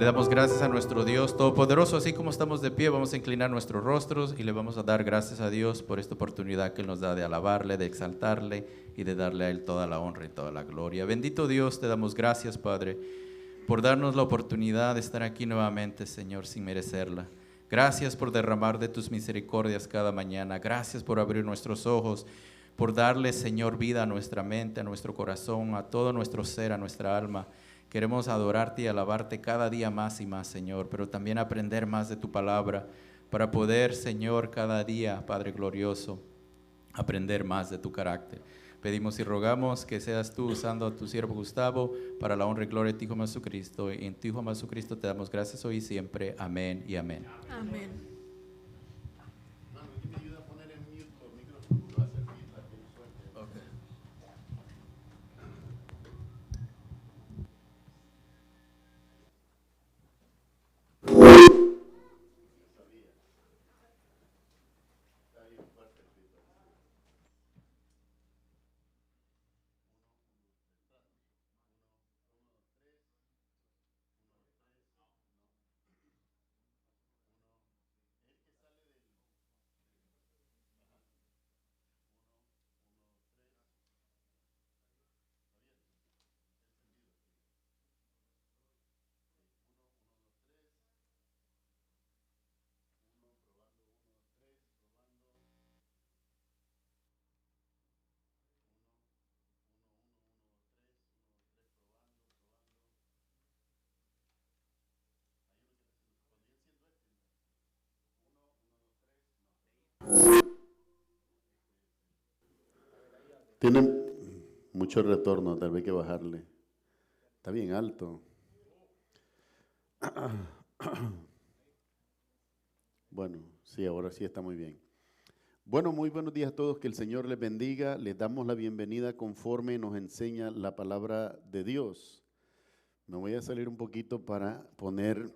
damos gracias a nuestro Dios Todopoderoso. Así como estamos de pie, vamos a inclinar nuestros rostros y le vamos a dar gracias a Dios por esta oportunidad que Él nos da de alabarle, de exaltarle y de darle a Él toda la honra y toda la gloria. Bendito Dios, te damos gracias, Padre, por darnos la oportunidad de estar aquí nuevamente, Señor, sin merecerla. Gracias por derramar de tus misericordias cada mañana. Gracias por abrir nuestros ojos, por darle, Señor, vida a nuestra mente, a nuestro corazón, a todo nuestro ser, a nuestra alma. Queremos adorarte y alabarte cada día más y más, Señor, pero también aprender más de tu palabra para poder, Señor, cada día, Padre glorioso, aprender más de tu carácter. Pedimos y rogamos que seas tú usando a tu siervo Gustavo para la honra y gloria de tu Hijo Jesucristo. Y en tu Hijo Jesucristo te damos gracias hoy y siempre. Amén y amén. Amén. Tiene mucho retorno, tal vez hay que bajarle. Está bien alto. Bueno, sí, ahora sí está muy bien. Bueno, muy buenos días a todos, que el Señor les bendiga. Les damos la bienvenida conforme nos enseña la palabra de Dios. Me voy a salir un poquito para poner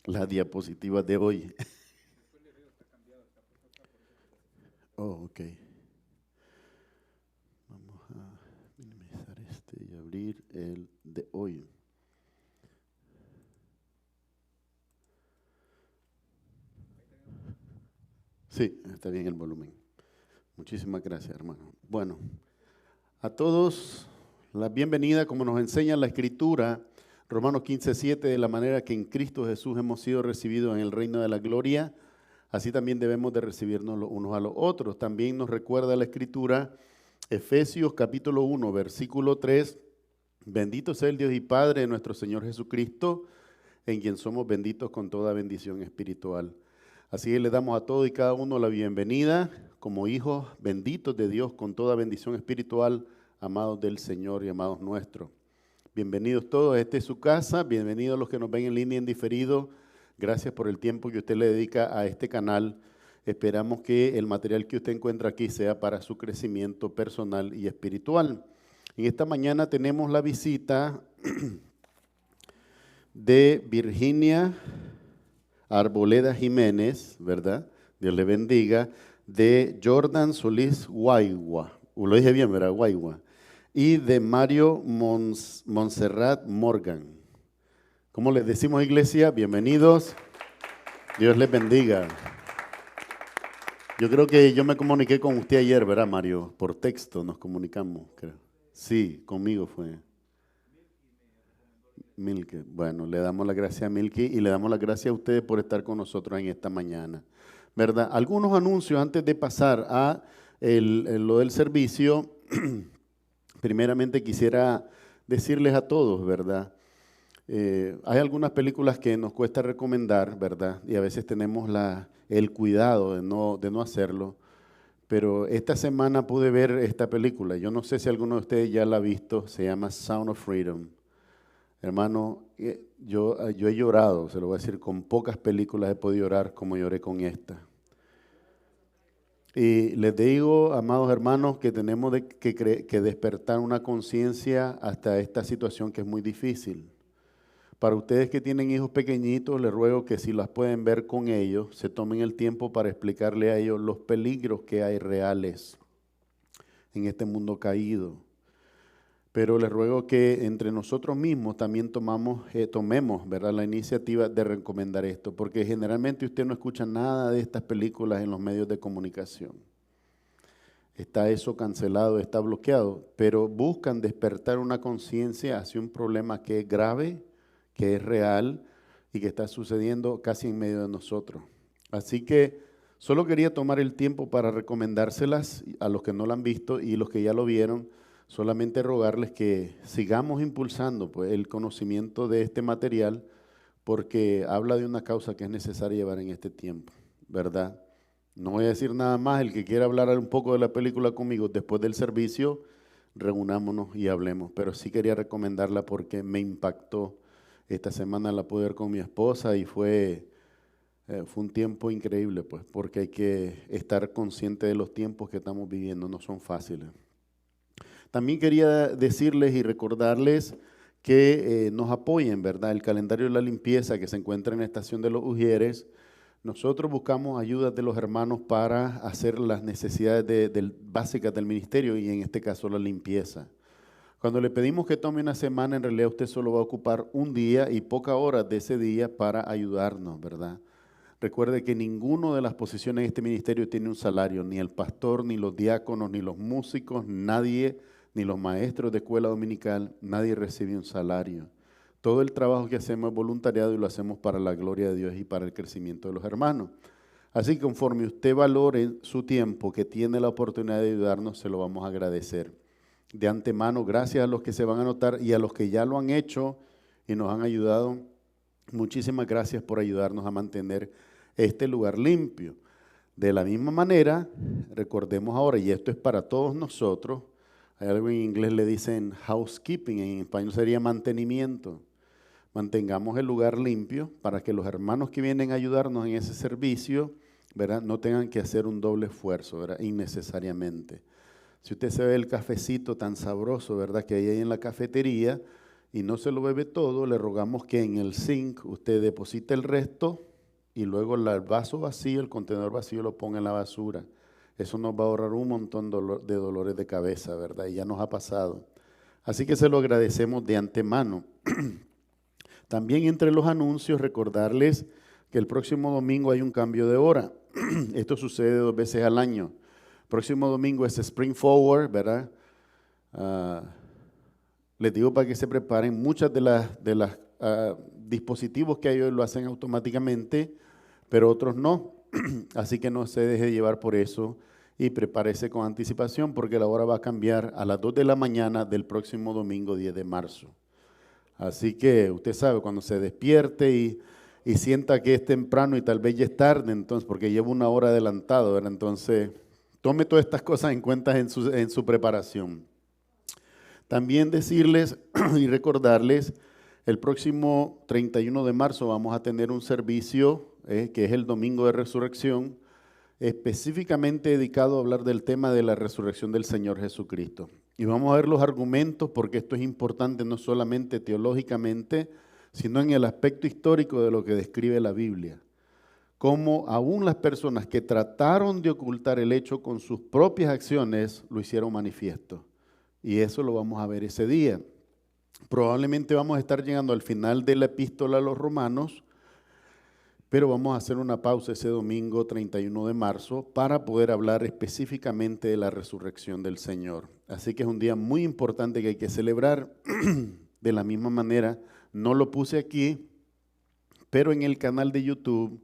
las diapositivas de hoy. Oh, ok. Vamos a minimizar este y abrir el de hoy. Sí, está bien el volumen. Muchísimas gracias, hermano. Bueno, a todos la bienvenida, como nos enseña la Escritura, Romanos 15:7, de la manera que en Cristo Jesús hemos sido recibidos en el reino de la gloria, así también debemos de recibirnos los unos a los otros. También nos recuerda la Escritura, Efesios capítulo 1, versículo 3, bendito sea el Dios y Padre de nuestro Señor Jesucristo, en quien somos benditos con toda bendición espiritual. Así que le damos a todos y cada uno la bienvenida como hijos benditos de Dios con toda bendición espiritual, amados del Señor y amados nuestros. Bienvenidos todos, esta es su casa, bienvenidos los que nos ven en línea en diferido. Gracias por el tiempo que usted le dedica a este canal. Esperamos que el material que usted encuentra aquí sea para su crecimiento personal y espiritual. En esta mañana tenemos la visita de Virginia Arboleda Jiménez, ¿verdad? Dios le bendiga, de Jordan Solís Guaigua, lo dije bien, ¿verdad? Guaigua, y de Mario Montserrat Morgan. ¿Cómo les decimos, iglesia? Bienvenidos, Dios les bendiga. Yo creo que yo me comuniqué con usted ayer, ¿verdad, Mario? Por texto nos comunicamos, creo. Sí, conmigo fue. Milke, bueno, le damos la gracia a Milke y le damos las gracias a ustedes por estar con nosotros en esta mañana, ¿verdad? Algunos anuncios antes de pasar a lo del servicio. Primeramente quisiera decirles a todos, ¿verdad? Hay algunas películas que nos cuesta recomendar, ¿verdad? Y a veces tenemos el cuidado de no hacerlo, pero esta semana pude ver esta película. Yo no sé si alguno de ustedes ya la ha visto, se llama Sound of Freedom. Hermano, yo he llorado, se lo voy a decir, con pocas películas he podido llorar como lloré con esta. Y les digo, amados hermanos, que tenemos que despertar una conciencia hasta esta situación que es muy difícil. Para ustedes que tienen hijos pequeñitos, les ruego que si las pueden ver con ellos, se tomen el tiempo para explicarle a ellos los peligros que hay reales en este mundo caído. pero les ruego que entre nosotros mismos también tomemos, ¿verdad?, la iniciativa de recomendar esto, porque generalmente usted no escucha nada de estas películas en los medios de comunicación. Está eso cancelado, está bloqueado, pero buscan despertar una conciencia hacia un problema que es grave, que es real y que está sucediendo casi en medio de nosotros. Así que solo quería tomar el tiempo para recomendárselas a los que no la han visto, y los que ya lo vieron, solamente rogarles que sigamos impulsando pues, el conocimiento de este material, porque habla de una causa que es necesaria llevar en este tiempo, ¿verdad? No voy a decir nada más. El que quiera hablar un poco de la película conmigo después del servicio, reunámonos y hablemos. Pero sí quería recomendarla porque me impactó. Esta semana la pude ver con mi esposa y fue un tiempo increíble, pues, porque hay que estar consciente de los tiempos que estamos viviendo, no son fáciles. También quería decirles y recordarles que nos apoyen, ¿verdad? El calendario de la limpieza que se encuentra en la estación de los Ujieres. Nosotros buscamos ayudas de los hermanos para hacer las necesidades básicas del ministerio, y en este caso la limpieza. Cuando le pedimos que tome una semana, en realidad usted solo va a ocupar un día y pocas horas de ese día para ayudarnos, ¿verdad? Recuerde que ninguno de las posiciones en este ministerio tiene un salario, ni el pastor, ni los diáconos, ni los músicos, nadie, ni los maestros de escuela dominical, nadie recibe un salario. Todo el trabajo que hacemos es voluntariado y lo hacemos para la gloria de Dios y para el crecimiento de los hermanos. Así que conforme usted valore su tiempo, que tiene la oportunidad de ayudarnos, se lo vamos a agradecer. De antemano, gracias a los que se van a anotar y a los que ya lo han hecho y nos han ayudado. Muchísimas gracias por ayudarnos a mantener este lugar limpio. De la misma manera, recordemos ahora, y esto es para todos nosotros, hay algo en inglés le dicen housekeeping, en español sería mantenimiento. Mantengamos el lugar limpio para que los hermanos que vienen a ayudarnos en ese servicio, ¿verdad?, no tengan que hacer un doble esfuerzo, ¿verdad?, innecesariamente. Si usted se ve el cafecito tan sabroso, ¿verdad?, que hay ahí en la cafetería y no se lo bebe todo, le rogamos que en el zinc usted deposite el resto y luego el vaso vacío, el contenedor vacío, lo ponga en la basura. Eso nos va a ahorrar un montón de dolores de cabeza, ¿verdad? Y ya nos ha pasado. Así que se lo agradecemos de antemano. También entre los anuncios, recordarles que el próximo domingo hay un cambio de hora. Esto sucede 2 veces al año. Próximo domingo es Spring Forward, ¿verdad? Les digo para que se preparen. Muchas de las dispositivos que hay hoy lo hacen automáticamente, pero otros no. Así que no se deje llevar por eso y prepárese con anticipación, porque la hora va a cambiar a las 2 de la mañana del próximo domingo 10 de marzo. Así que usted sabe, cuando se despierte y sienta que es temprano y tal vez ya es tarde, entonces, porque lleva 1 hora adelantado, ¿verdad? Entonces, tome todas estas cosas en cuenta en su preparación. También decirles y recordarles, el próximo 31 de marzo vamos a tener un servicio, que es el Domingo de Resurrección, específicamente dedicado a hablar del tema de la resurrección del Señor Jesucristo. Y vamos a ver los argumentos, porque esto es importante no solamente teológicamente, sino en el aspecto histórico de lo que describe la Biblia. Cómo aún las personas que trataron de ocultar el hecho con sus propias acciones, lo hicieron manifiesto. Y eso lo vamos a ver ese día. Probablemente vamos a estar llegando al final de la epístola a los Romanos, pero vamos a hacer una pausa ese domingo 31 de marzo para poder hablar específicamente de la resurrección del Señor. Así que es un día muy importante que hay que celebrar. De la misma manera, no lo puse aquí, pero en el canal de YouTube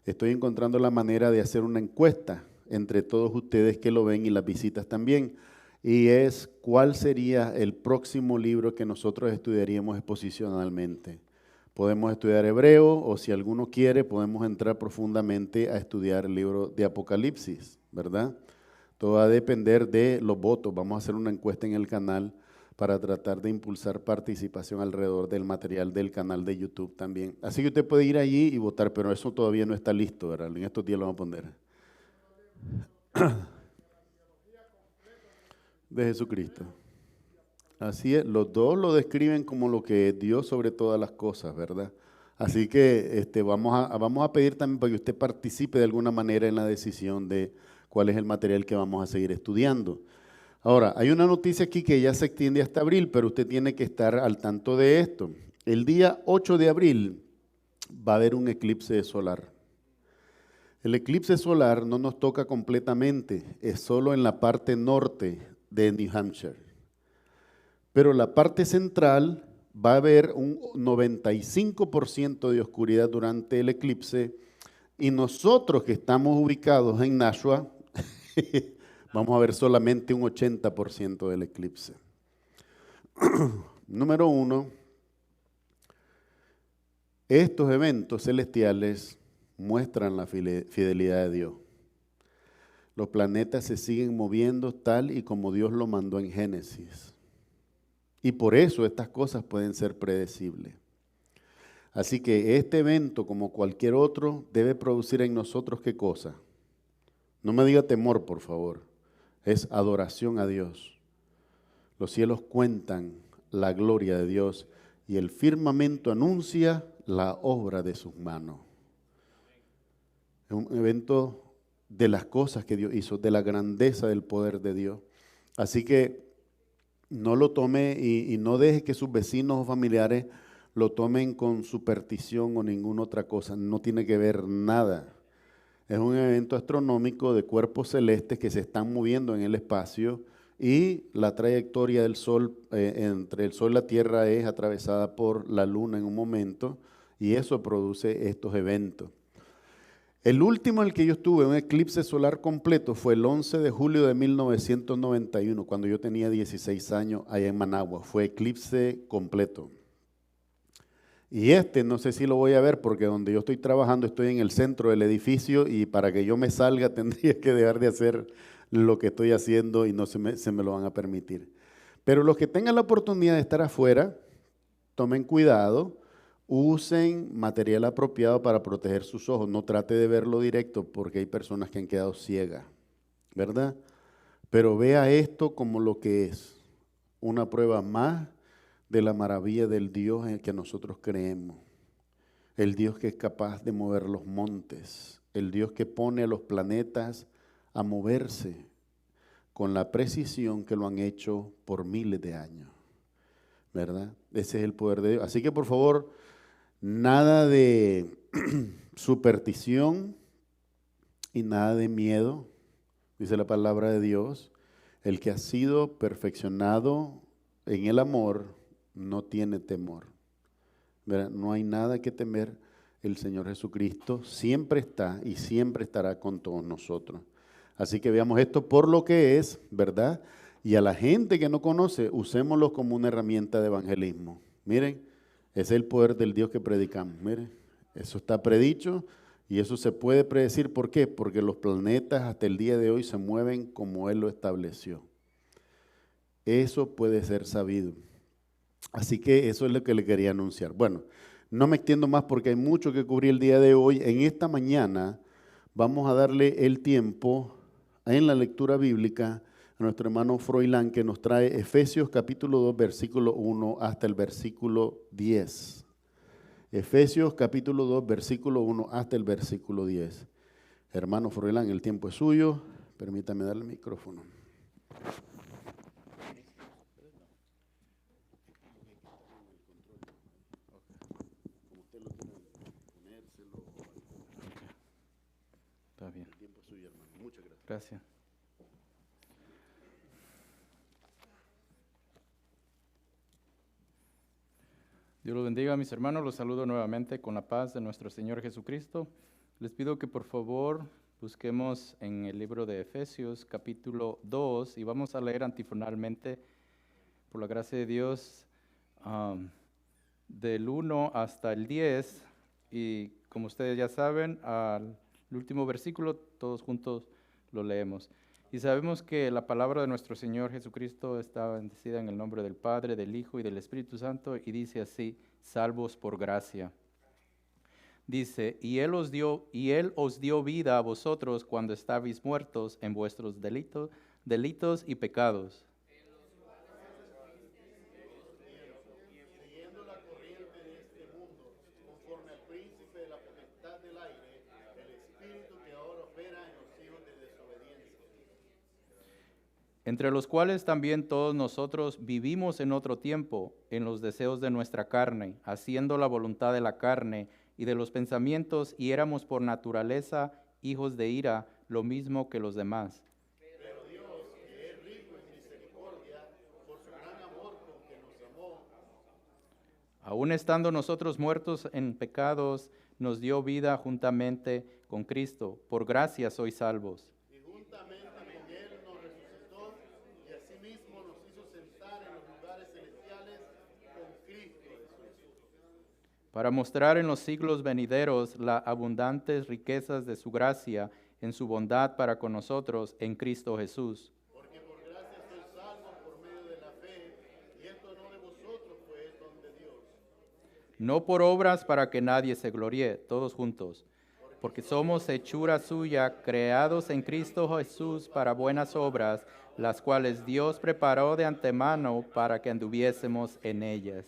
estoy encontrando la manera de hacer una encuesta entre todos ustedes que lo ven y las visitas también. Y es, ¿cuál sería el próximo libro que nosotros estudiaríamos exposicionalmente? Podemos estudiar Hebreo, o si alguno quiere, podemos entrar profundamente a estudiar el libro de Apocalipsis, ¿verdad? Todo va a depender de los votos. Vamos a hacer una encuesta en el canal para tratar de impulsar participación alrededor del material del canal de YouTube también. Así que usted puede ir allí y votar, pero eso todavía no está listo, ¿verdad? En estos días lo vamos a poner. De Jesucristo. Así es, los dos lo describen como lo que es Dios sobre todas las cosas, ¿verdad? Así que vamos a pedir también para que usted participe de alguna manera en la decisión de cuál es el material que vamos a seguir estudiando. Ahora, hay una noticia aquí que ya se extiende hasta abril, pero usted tiene que estar al tanto de esto. El día 8 de abril va a haber un eclipse solar. El eclipse solar no nos toca completamente, es solo en la parte norte de New Hampshire. Pero la parte central va a haber un 95% de oscuridad durante el eclipse y nosotros que estamos ubicados en Nashua, vamos a ver solamente un 80% del eclipse. Número 1, estos eventos celestiales muestran la fidelidad de Dios. Los planetas se siguen moviendo tal y como Dios lo mandó en Génesis. Y por eso estas cosas pueden ser predecibles. Así que este evento, como cualquier otro, debe producir en nosotros ¿qué cosa? No me diga temor, por favor. Es adoración a Dios. Los cielos cuentan la gloria de Dios y el firmamento anuncia la obra de sus manos. Es un evento de las cosas que Dios hizo, de la grandeza del poder de Dios. Así que no lo tome y no deje que sus vecinos o familiares lo tomen con superstición o ninguna otra cosa. No tiene que ver nada. Es un evento astronómico de cuerpos celestes que se están moviendo en el espacio y la trayectoria del Sol, entre el Sol y la Tierra es atravesada por la Luna en un momento y eso produce estos eventos. El último al que yo estuve, un eclipse solar completo, fue el 11 de julio de 1991, cuando yo tenía 16 años allá en Managua. Fue eclipse completo. Y no sé si lo voy a ver porque donde yo estoy trabajando estoy en el centro del edificio y para que yo me salga tendría que dejar de hacer lo que estoy haciendo y no se me lo van a permitir. Pero los que tengan la oportunidad de estar afuera, tomen cuidado. Usen material apropiado para proteger sus ojos. No trate de verlo directo porque hay personas que han quedado ciegas, ¿verdad? Pero vea esto como lo que es, una prueba más de la maravilla del Dios en el que nosotros creemos. El Dios que es capaz de mover los montes. El Dios que pone a los planetas a moverse con la precisión que lo han hecho por miles de años, ¿verdad? Ese es el poder de Dios. Así que por favor, nada de superstición y nada de miedo, dice la palabra de Dios. El que ha sido perfeccionado en el amor no tiene temor. ¿Verdad? No hay nada que temer. El Señor Jesucristo siempre está y siempre estará con todos nosotros. Así que veamos esto por lo que es, ¿verdad? Y a la gente que no conoce, usémoslo como una herramienta de evangelismo. Miren, ese es el poder del Dios que predicamos. Miren, eso está predicho y eso se puede predecir. ¿Por qué? Porque los planetas hasta el día de hoy se mueven como Él lo estableció. Eso puede ser sabido. Así que eso es lo que le quería anunciar. Bueno, no me extiendo más porque hay mucho que cubrir el día de hoy. En esta mañana vamos a darle el tiempo en la lectura bíblica a nuestro hermano Froilán, que nos trae Efesios capítulo 2, versículo 1 hasta el versículo 10. Efesios capítulo 2, versículo 1 hasta el versículo 10. Hermano Froilán, el tiempo es suyo. Permítame darle el micrófono. Está bien. El tiempo es suyo, hermano. Muchas gracias. Gracias. Dios los bendiga, mis hermanos. Los saludo nuevamente con la paz de nuestro Señor Jesucristo. Les pido que por favor busquemos en el libro de Efesios capítulo 2 y vamos a leer antifonalmente, por la gracia de Dios, del 1 hasta el 10. Y como ustedes ya saben, al último versículo todos juntos lo leemos. Y sabemos que la palabra de nuestro Señor Jesucristo está bendecida en el nombre del Padre, del Hijo y del Espíritu Santo, y dice así: salvos por gracia. Dice, y Él os dio vida a vosotros cuando estabais muertos en vuestros delitos y pecados. Siguiendo la corriente de este mundo, conforme al príncipe de la potestad del aire, el espíritu que ahora opera en los hijos de desobediencia. entre los cuales también todos nosotros vivimos en otro tiempo, en los deseos de nuestra carne, haciendo la voluntad de la carne y de los pensamientos, y éramos por naturaleza hijos de ira, lo mismo que los demás. Pero Dios, que es rico en misericordia, por su gran amor con que nos amó, Aun estando nosotros muertos en pecados, nos dio vida juntamente con Cristo. Por gracia sois salvos. y juntamente con Él nos resucitó, y asimismo nos hizo sentar en los lugares celestiales con Cristo Jesús, Para mostrar en los siglos venideros las abundantes riquezas de su gracia en su bondad para con nosotros en Cristo Jesús. porque por gracia sois salvos por medio de la fe, y esto no de vosotros, pues don de Dios. No por obras para que nadie se gloríe, todos juntos, porque somos hechura suya, creados en Cristo Jesús para buenas obras, las cuales Dios preparó de antemano para que anduviésemos en ellas.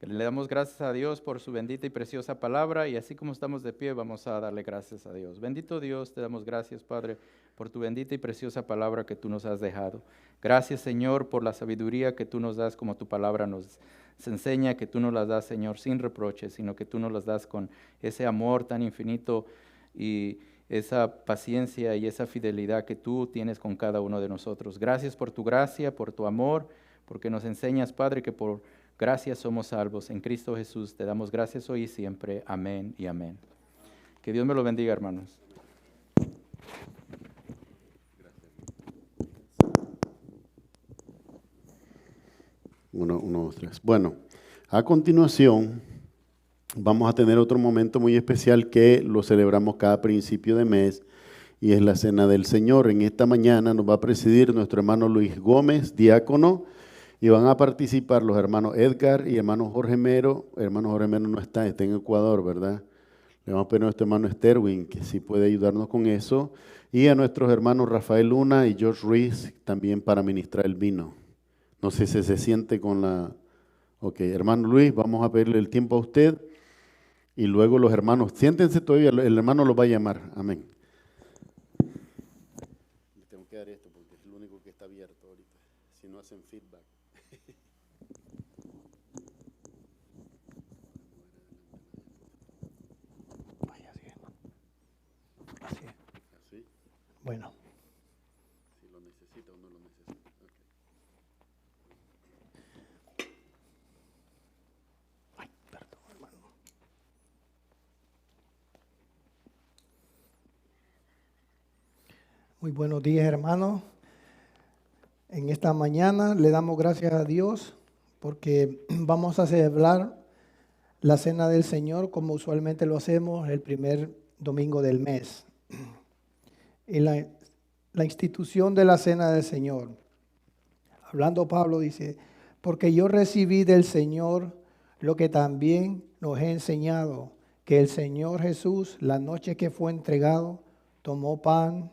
Le damos gracias a Dios por su bendita y preciosa palabra, y así como estamos de pie, vamos a darle gracias a Dios. Bendito Dios, te damos gracias, Padre, por tu bendita y preciosa palabra que tú nos has dejado. Gracias, Señor, por la sabiduría que tú nos das, como tu palabra nos enseña, que tú nos las das, Señor, sin reproches, sino que tú nos las das con ese amor tan infinito y esa paciencia y esa fidelidad que tú tienes con cada uno de nosotros. Gracias por tu gracia, por tu amor, porque nos enseñas, Padre, que por gracias somos salvos. En Cristo Jesús te damos gracias hoy y siempre. Amén y amén. Que Dios me lo bendiga, hermanos. Uno, dos, tres. Bueno, a continuación vamos a tener otro momento muy especial que lo celebramos cada principio de mes, y es la Cena del Señor. En esta mañana nos va a presidir nuestro hermano Luis Gómez, diácono, y van a participar los hermanos Edgar y hermano Jorge Mero. Hermano Jorge Mero no está en Ecuador, ¿verdad? Le vamos a pedir a nuestro hermano Sterwin, que sí puede ayudarnos con eso, y a nuestros hermanos Rafael Luna y George Ruiz también para ministrar el vino. No sé si se siente con la... Ok, hermano Luis, vamos a pedirle el tiempo a usted, y luego los hermanos, siéntense todavía, el hermano los va a llamar. Amén. Tengo que dar esto porque es lo único que está abierto ahorita, si no hacen feedback. Vaya, así es. Así es. ¿Así? Bueno, Si lo necesita o no lo necesita. ay, perdón, hermano. Muy buenos días, hermanos. En esta mañana le damos gracias a Dios porque vamos a celebrar la Cena del Señor como usualmente lo hacemos el primer domingo del mes. Y la institución de la Cena del Señor. Hablando Pablo dice, porque yo recibí del Señor lo que también nos he enseñado, que el Señor Jesús, la noche que fue entregado, tomó pan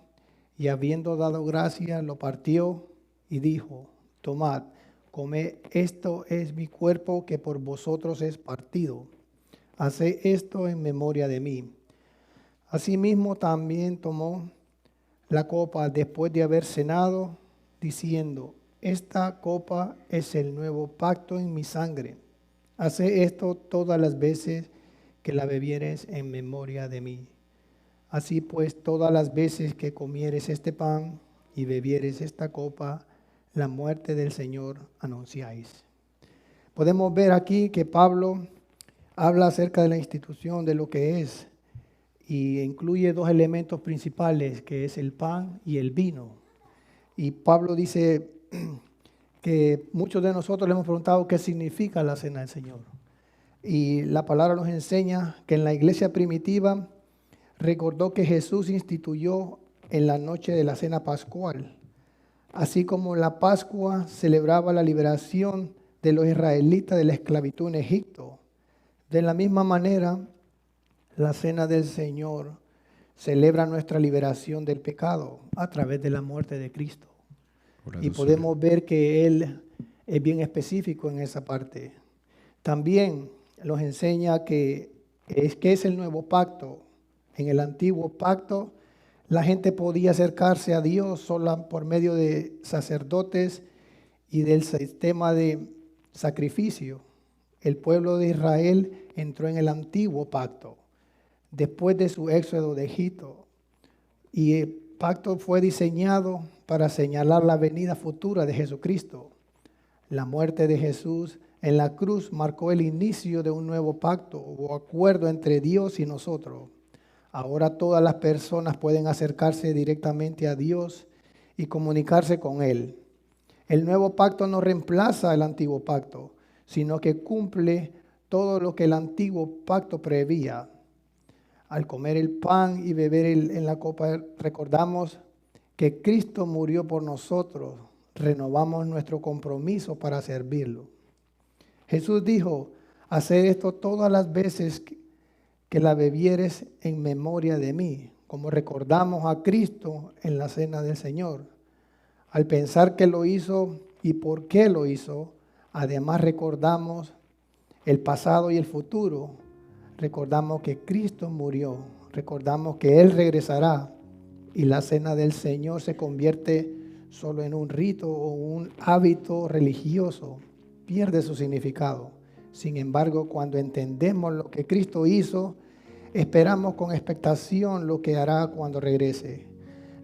y habiendo dado gracias, lo partió y dijo, tomad, comed, esto es mi cuerpo que por vosotros es partido. Haced esto en memoria de mí. Asimismo también tomó la copa después de haber cenado, diciendo, esta copa es el nuevo pacto en mi sangre. Haced esto todas las veces que la bebieres en memoria de mí. Así pues, todas las veces que comieres este pan y bebieres esta copa, la muerte del Señor anunciáis. Podemos ver aquí que Pablo habla acerca de la institución, de lo que es, y incluye dos elementos principales, que es el pan y el vino. Y Pablo dice que muchos de nosotros le hemos preguntado qué significa la Cena del Señor. Y la palabra nos enseña que en la iglesia primitiva recordó que Jesús instituyó en la noche de la Cena Pascual. Así como la Pascua celebraba la liberación de los israelitas de la esclavitud en Egipto. De la misma manera, la Cena del Señor celebra nuestra liberación del pecado a través de la muerte de Cristo. Y podemos ver que Él es bien específico en esa parte. También nos enseña que es el nuevo pacto. En el antiguo pacto, La gente podía acercarse a Dios solo por medio de sacerdotes y del sistema de sacrificio. El pueblo de Israel entró en el antiguo pacto después de su éxodo de Egipto. Y el pacto fue diseñado para señalar la venida futura de Jesucristo. La muerte de Jesús en la cruz marcó el inicio de un nuevo pacto o acuerdo entre Dios y nosotros. Ahora todas las personas pueden acercarse directamente a Dios y comunicarse con Él. El nuevo pacto no reemplaza el antiguo pacto, sino que cumple todo lo que el antiguo pacto preveía. Al comer el pan y beber en la copa, recordamos que Cristo murió por nosotros. Renovamos nuestro compromiso para servirlo. Jesús dijo, haced esto todas las veces que la bebieres en memoria de mí, como recordamos a Cristo en la cena del Señor. Al pensar que lo hizo y por qué lo hizo, además recordamos el pasado y el futuro. Recordamos que Cristo murió, recordamos que Él regresará y la cena del Señor se convierte solo en un rito o un hábito religioso, pierde su significado. Sin embargo, cuando entendemos lo que Cristo hizo, esperamos con expectación lo que hará cuando regrese.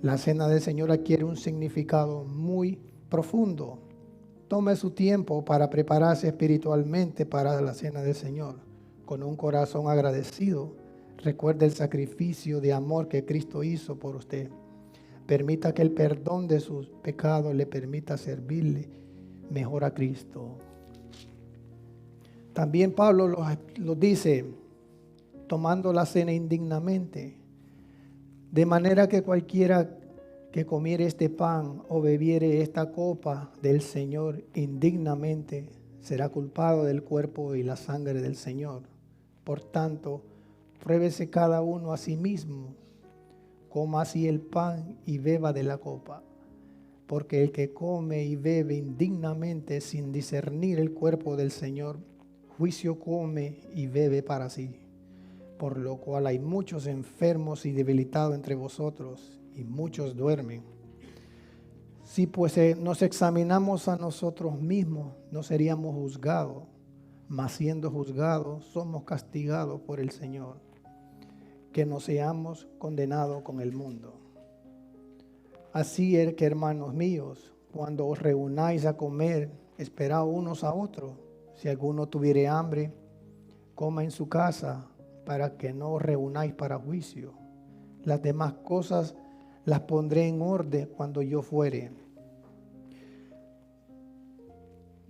La cena del Señor adquiere un significado muy profundo. Tome su tiempo para prepararse espiritualmente para la cena del Señor. Con un corazón agradecido, recuerde el sacrificio de amor que Cristo hizo por usted. Permita que el perdón de sus pecados le permita servirle mejor a Cristo. También Pablo lo dice, tomando la cena indignamente, de manera que cualquiera que comiere este pan o bebiere esta copa del Señor indignamente será culpado del cuerpo y la sangre del Señor. Por tanto, pruébese cada uno a sí mismo, coma así el pan y beba de la copa. Porque el que come y bebe indignamente sin discernir el cuerpo del Señor, juicio come y bebe para sí. Por lo cual hay muchos enfermos y debilitados entre vosotros, y muchos duermen. Si pues nos examinamos a nosotros mismos, no seríamos juzgados, mas siendo juzgados, somos castigados por el Señor, que no seamos condenados con el mundo. Así es que, hermanos míos, cuando os reunáis a comer, esperad unos a otros. Si alguno tuviere hambre, coma en su casa, para que no os reunáis para juicio. Las demás cosas las pondré en orden cuando yo fuere.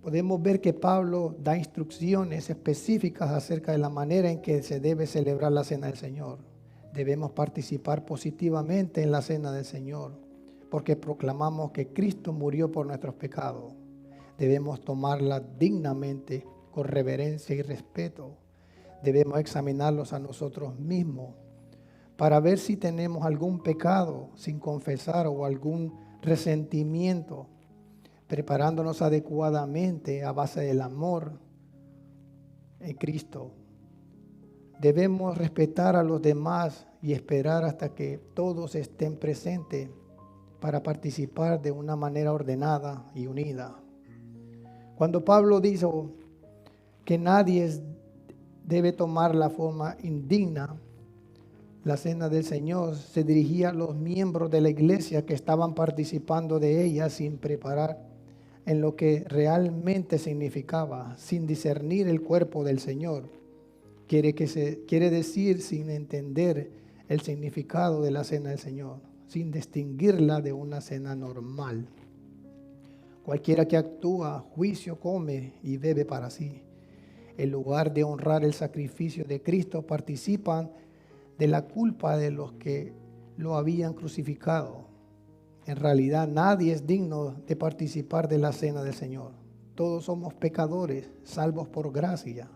Podemos ver que Pablo da instrucciones específicas acerca de la manera en que se debe celebrar la cena del Señor. Debemos participar positivamente en la cena del Señor, porque proclamamos que Cristo murió por nuestros pecados. Debemos tomarla dignamente, con reverencia y respeto. Debemos examinarlos a nosotros mismos para ver si tenemos algún pecado sin confesar o algún resentimiento, preparándonos adecuadamente a base del amor en Cristo. Debemos respetar a los demás y esperar hasta que todos estén presentes para participar de una manera ordenada y unida. Cuando Pablo dijo que nadie debe tomar la forma indigna, la cena del Señor se dirigía a los miembros de la iglesia que estaban participando de ella sin preparar en lo que realmente significaba, sin discernir el cuerpo del Señor. Quiere decir sin entender el significado de la cena del Señor, sin distinguirla de una cena normal. Cualquiera que actúa juicio come y bebe para sí. En lugar de honrar el sacrificio de Cristo, participan de la culpa de los que lo habían crucificado. En realidad nadie es digno de participar de la cena del Señor. Todos somos pecadores, salvos por gracia.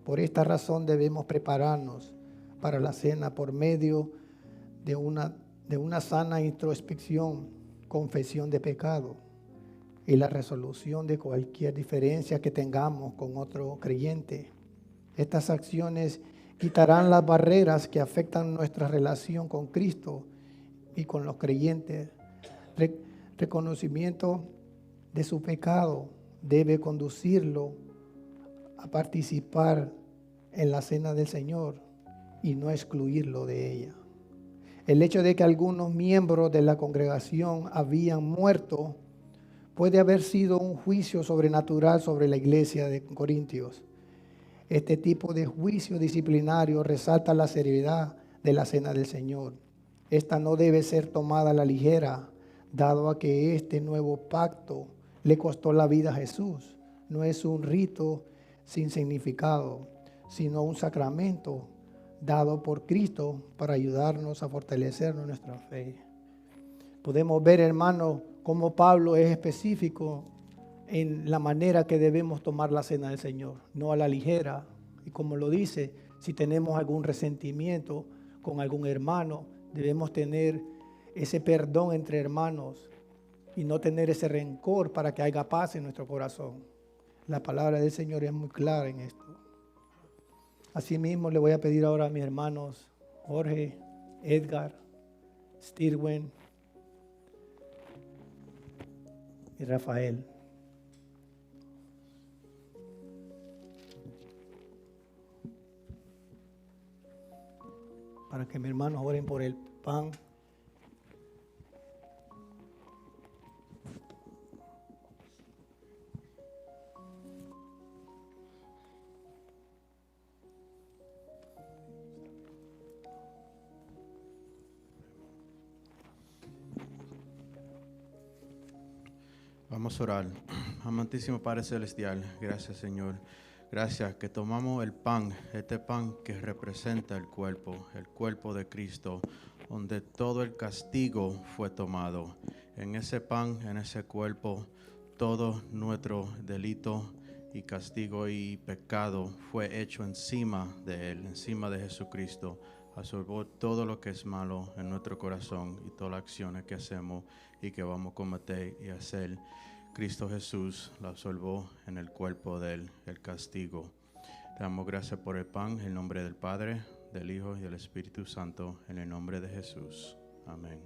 Por esta razón debemos prepararnos para la cena por medio de una sana introspección, confesión de pecado y la resolución de cualquier diferencia que tengamos con otro creyente. Estas acciones quitarán las barreras que afectan nuestra relación con Cristo y con los creyentes. Reconocimiento de su pecado debe conducirlo a participar en la cena del Señor y no excluirlo de ella. El hecho de que algunos miembros de la congregación habían muerto puede haber sido un juicio sobrenatural sobre la iglesia de Corintios. Este tipo de juicio disciplinario resalta la seriedad de la cena del Señor. Esta no debe ser tomada a la ligera, dado a que este nuevo pacto le costó la vida a Jesús. No es un rito sin significado, sino un sacramento dado por Cristo para ayudarnos a fortalecernos en nuestra fe. Podemos ver, hermanos, cómo Pablo es específico en la manera que debemos tomar la cena del Señor, no a la ligera. Y como lo dice, si tenemos algún resentimiento con algún hermano, debemos tener ese perdón entre hermanos y no tener ese rencor para que haya paz en nuestro corazón. La palabra del Señor es muy clara en esto. Asimismo, le voy a pedir ahora a mis hermanos Jorge, Edgar, Stirwen y Rafael, para que mis hermanos oren por el pan. Vamos a orar. Amantísimo Padre Celestial, gracias Señor. Gracias que tomamos el pan, este pan que representa el cuerpo de Cristo, donde todo el castigo fue tomado. En ese pan, en ese cuerpo, todo nuestro delito y castigo y pecado fue hecho encima de Él, encima de Jesucristo. Absorbió todo lo que es malo en nuestro corazón y todas las acciones que hacemos y que vamos a cometer y hacer. Cristo Jesús la absorbió en el cuerpo de Él, el castigo. Te damos gracias por el pan, en el nombre del Padre, del Hijo y del Espíritu Santo, en el nombre de Jesús. Amén.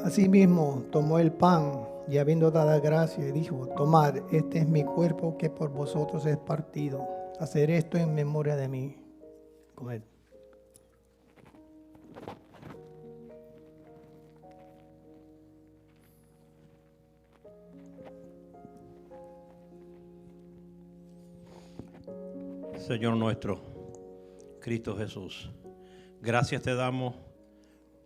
Asimismo, tomó el pan y habiendo dado gracias, dijo: tomad, este es mi cuerpo que por vosotros es partido. Hacer esto en memoria de mí. Comed. Señor nuestro, Cristo Jesús, gracias te damos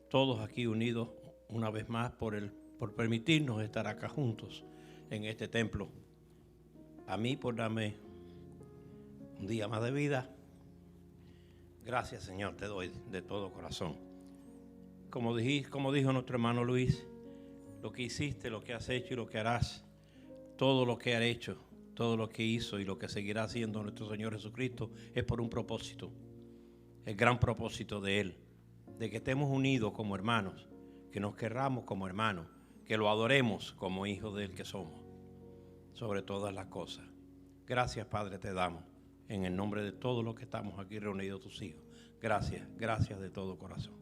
todos aquí unidos una vez más por permitirnos estar acá juntos en este templo. A mí por darme un día más de vida. Gracias, Señor, te doy de todo corazón. Como dijo nuestro hermano Luis, lo que hiciste, lo que has hecho y lo que harás todo lo que ha hecho, todo lo que hizo y lo que seguirá haciendo nuestro Señor Jesucristo es por un propósito, el gran propósito de Él, de que estemos unidos como hermanos, que nos querramos como hermanos, que lo adoremos como hijos de Él que somos, sobre todas las cosas. Gracias, Padre, te damos, en el nombre de todos los que estamos aquí reunidos, tus hijos. Gracias, gracias de todo corazón.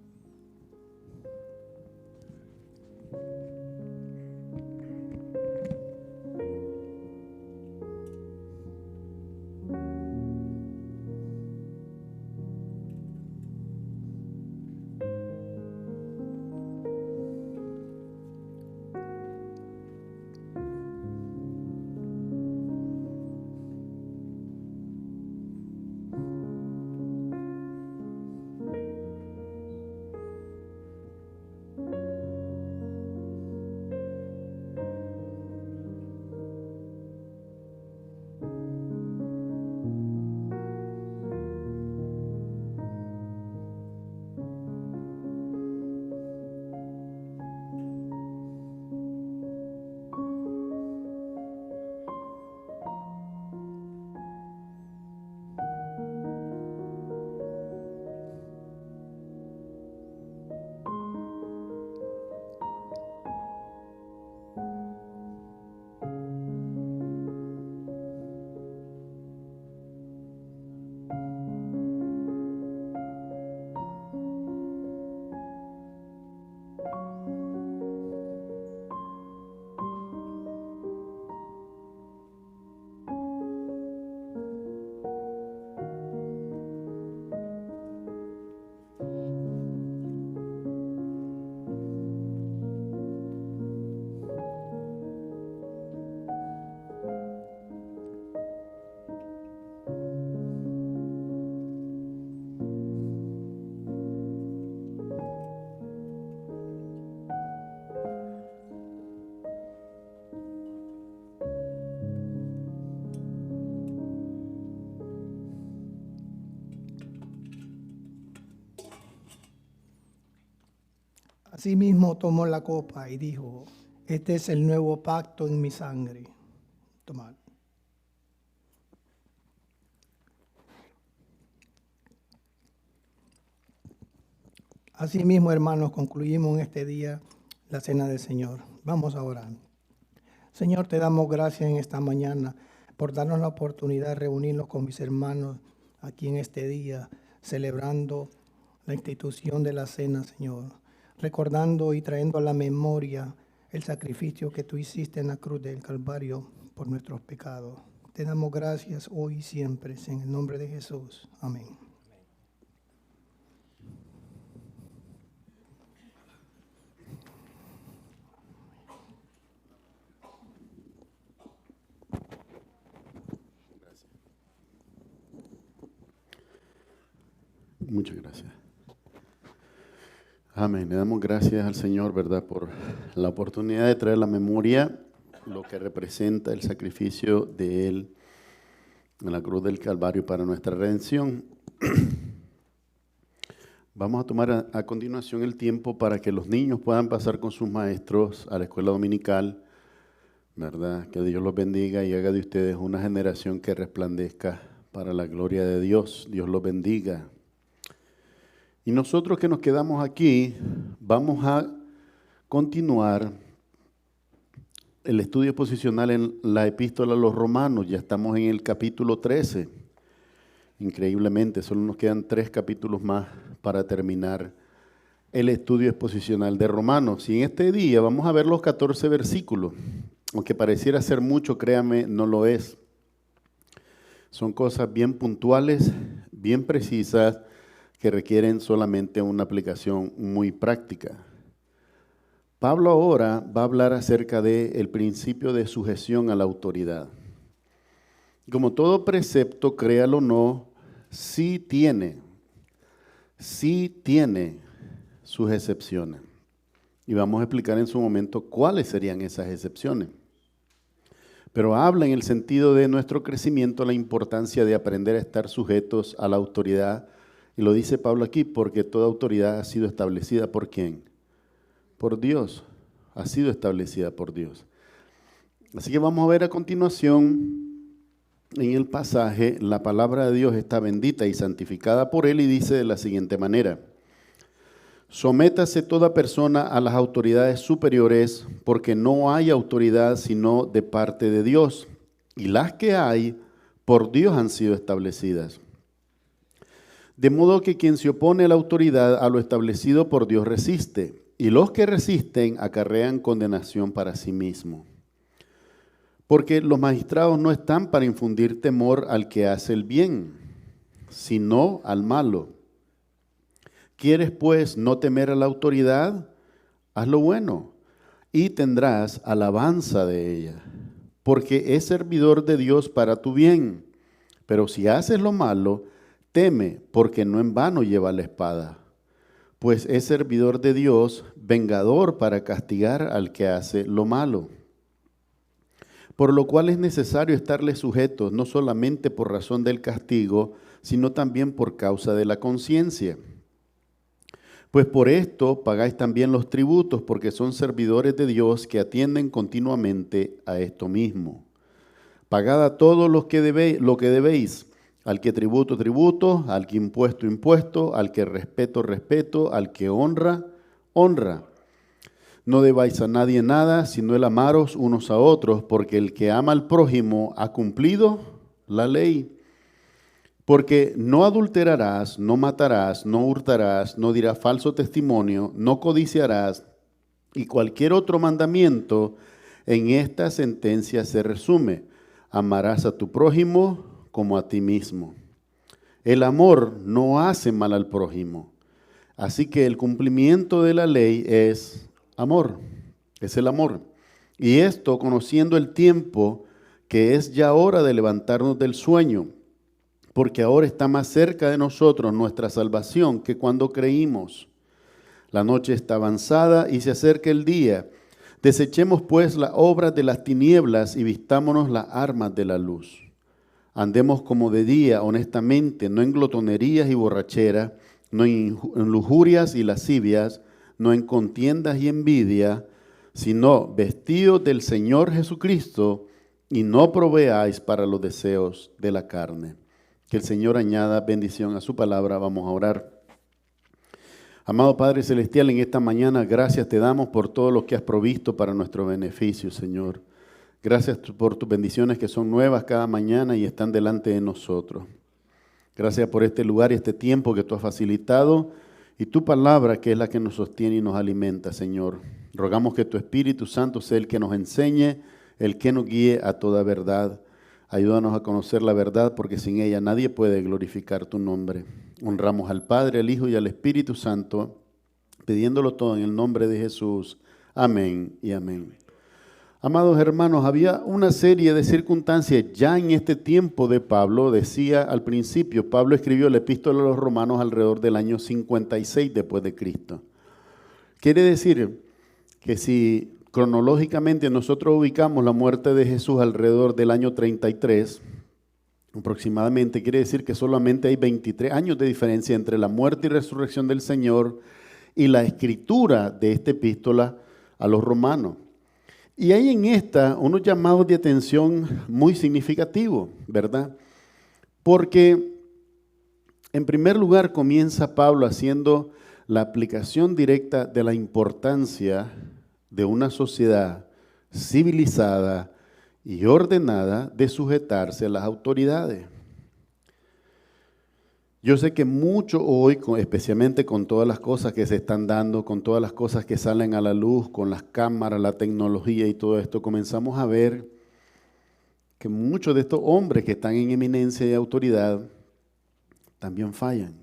Asimismo tomó la copa y dijo: este es el nuevo pacto en mi sangre. Tomad. Asimismo, hermanos, concluimos en este día la cena del Señor. Vamos a orar. Señor, te damos gracias en esta mañana por darnos la oportunidad de reunirnos con mis hermanos aquí en este día, celebrando la institución de la cena, Señor, recordando y trayendo a la memoria el sacrificio que tú hiciste en la cruz del Calvario por nuestros pecados. Te damos gracias hoy y siempre, en el nombre de Jesús. Amén. Muchas gracias. Amén. Le damos gracias al Señor, ¿verdad?, por la oportunidad de traer a la memoria lo que representa el sacrificio de Él en la cruz del Calvario para nuestra redención. Vamos a tomar a continuación el tiempo para que los niños puedan pasar con sus maestros a la escuela dominical, ¿verdad? Que Dios los bendiga y haga de ustedes una generación que resplandezca para la gloria de Dios. Dios los bendiga. Y nosotros que nos quedamos aquí, vamos a continuar el estudio exposicional en la epístola a los Romanos. Ya estamos en el capítulo 13. Increíblemente, solo nos quedan 3 capítulos más para terminar el estudio exposicional de Romanos. Y en este día vamos a ver los 14 versículos. Aunque pareciera ser mucho, créame, no lo es. Son cosas bien puntuales, bien precisas, que requieren solamente una aplicación muy práctica. Pablo ahora va a hablar acerca del principio de sujeción a la autoridad. Como todo precepto, créalo o no, sí tiene sus excepciones. Y vamos a explicar en su momento cuáles serían esas excepciones. Pero habla en el sentido de nuestro crecimiento la importancia de aprender a estar sujetos a la autoridad. Y lo dice Pablo aquí, porque toda autoridad ha sido establecida ¿por quién? Por Dios. Ha sido establecida por Dios. Así que vamos a ver a continuación en el pasaje, la palabra de Dios está bendita y santificada por Él y dice de la siguiente manera: sométase toda persona a las autoridades superiores, porque no hay autoridad sino de parte de Dios, y las que hay por Dios han sido establecidas. De modo que quien se opone a la autoridad, a lo establecido por Dios resiste, y los que resisten acarrean condenación para sí mismo. Porque los magistrados no están para infundir temor al que hace el bien, sino al malo. ¿Quieres pues no temer a la autoridad? Haz lo bueno y tendrás alabanza de ella, porque es servidor de Dios para tu bien. Pero si haces lo malo, teme, porque no en vano lleva la espada, pues es servidor de Dios, vengador para castigar al que hace lo malo. Por lo cual es necesario estarle sujetos, no solamente por razón del castigo, sino también por causa de la conciencia. Pues por esto pagáis también los tributos, porque son servidores de Dios que atienden continuamente a esto mismo. Pagad a todos lo que debéis, al que tributo, tributo, al que impuesto, impuesto, al que respeto, respeto, al que honra, honra. No debáis a nadie nada, sino el amaros unos a otros, porque el que ama al prójimo ha cumplido la ley. Porque no adulterarás, no matarás, no hurtarás, no dirás falso testimonio, no codiciarás, y cualquier otro mandamiento en esta sentencia se resume: amarás a tu prójimo como a ti mismo. El amor no hace mal al prójimo. Así que el cumplimiento de la ley es amor, es el amor. Y esto conociendo el tiempo, que es ya hora de levantarnos del sueño, porque ahora está más cerca de nosotros nuestra salvación que cuando creímos. La noche está avanzada y se acerca el día. Desechemos pues las obras de las tinieblas y vistámonos las armas de la luz. Andemos como de día, honestamente, no en glotonerías y borracheras, no en lujurias y lascivias, no en contiendas y envidia, sino vestidos del Señor Jesucristo, y no proveáis para los deseos de la carne. Que el Señor añada bendición a su palabra. Vamos a orar. Amado Padre Celestial, en esta mañana gracias te damos por todo lo que has provisto para nuestro beneficio, Señor. Gracias por tus bendiciones que son nuevas cada mañana y están delante de nosotros. Gracias por este lugar y este tiempo que tú has facilitado y tu palabra que es la que nos sostiene y nos alimenta, Señor. Rogamos que tu Espíritu Santo sea el que nos enseñe, el que nos guíe a toda verdad. Ayúdanos a conocer la verdad, porque sin ella nadie puede glorificar tu nombre. Honramos al Padre, al Hijo y al Espíritu Santo, pidiéndolo todo en el nombre de Jesús. Amén y amén. Amados hermanos, había una serie de circunstancias ya en este tiempo de Pablo. Decía al principio, Pablo escribió la epístola a los romanos alrededor del año 56 después de Cristo. Quiere decir que si cronológicamente nosotros ubicamos la muerte de Jesús alrededor del año 33, aproximadamente, quiere decir que solamente hay 23 años de diferencia entre la muerte y resurrección del Señor y la escritura de esta epístola a los romanos. Y hay en esta unos llamados de atención muy significativos, ¿verdad? Porque en primer lugar comienza Pablo haciendo la aplicación directa de la importancia de una sociedad civilizada y ordenada de sujetarse a las autoridades. Yo sé que mucho hoy, especialmente con todas las cosas que se están dando, con todas las cosas que salen a la luz, con las cámaras, la tecnología y todo esto, comenzamos a ver que muchos de estos hombres que están en eminencia y autoridad también fallan.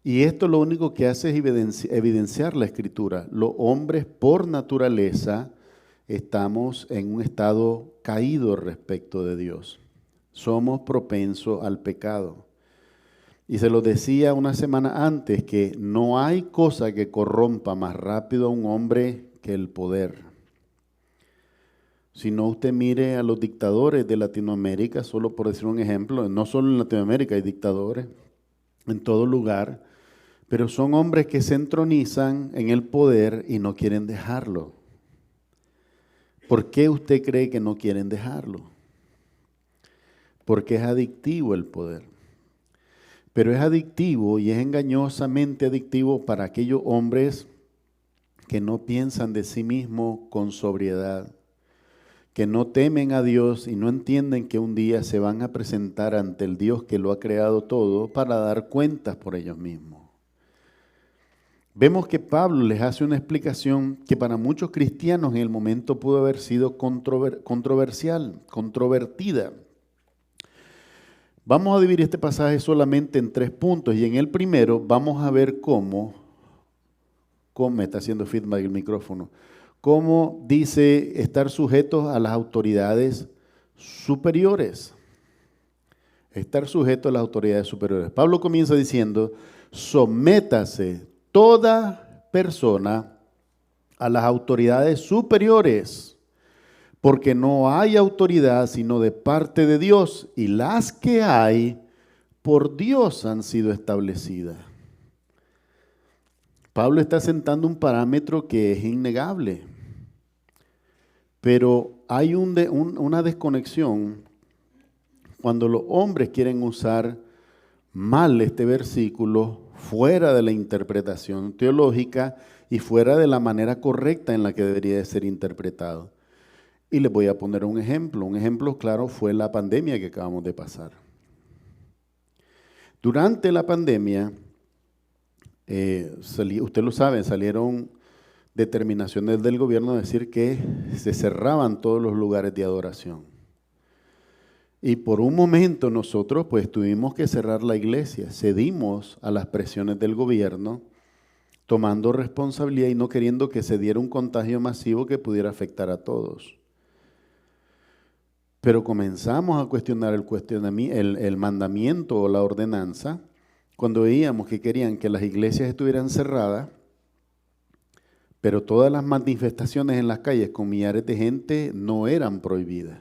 Y esto lo único que hace es evidenciar la Escritura. Los hombres por naturaleza estamos en un estado caído respecto de Dios. Somos propensos al pecado. Y se lo decía una semana antes que no hay cosa que corrompa más rápido a un hombre que el poder. Si no, usted mire a los dictadores de Latinoamérica, solo por decir un ejemplo, no solo en Latinoamérica hay dictadores, en todo lugar, pero son hombres que se entronizan en el poder y no quieren dejarlo. ¿Por qué usted cree que no quieren dejarlo? Porque es adictivo el poder. Pero es adictivo y es engañosamente adictivo para aquellos hombres que no piensan de sí mismos con sobriedad, que no temen a Dios y no entienden que un día se van a presentar ante el Dios que lo ha creado todo para dar cuentas por ellos mismos. Vemos que Pablo les hace una explicación que para muchos cristianos en el momento pudo haber sido controversial, controvertida. Vamos a dividir este pasaje solamente en 3 puntos y en el primero vamos a ver cómo me está haciendo feedback el micrófono, cómo dice estar sujetos a las autoridades superiores. Estar sujeto a las autoridades superiores. Pablo comienza diciendo, sométase toda persona a las autoridades superiores, porque no hay autoridad sino de parte de Dios, y las que hay por Dios han sido establecidas. Pablo está sentando un parámetro que es innegable, pero hay una desconexión cuando los hombres quieren usar mal este versículo fuera de la interpretación teológica y fuera de la manera correcta en la que debería de ser interpretado. Y les voy a poner un ejemplo. Un ejemplo claro fue la pandemia que acabamos de pasar. Durante la pandemia, usted lo sabe, salieron determinaciones del gobierno de decir que se cerraban todos los lugares de adoración. Y por un momento nosotros pues tuvimos que cerrar la iglesia, cedimos a las presiones del gobierno, tomando responsabilidad y no queriendo que se diera un contagio masivo que pudiera afectar a todos. Pero comenzamos a cuestionar el mandamiento o la ordenanza cuando veíamos que querían que las iglesias estuvieran cerradas, pero todas las manifestaciones en las calles con millares de gente no eran prohibidas.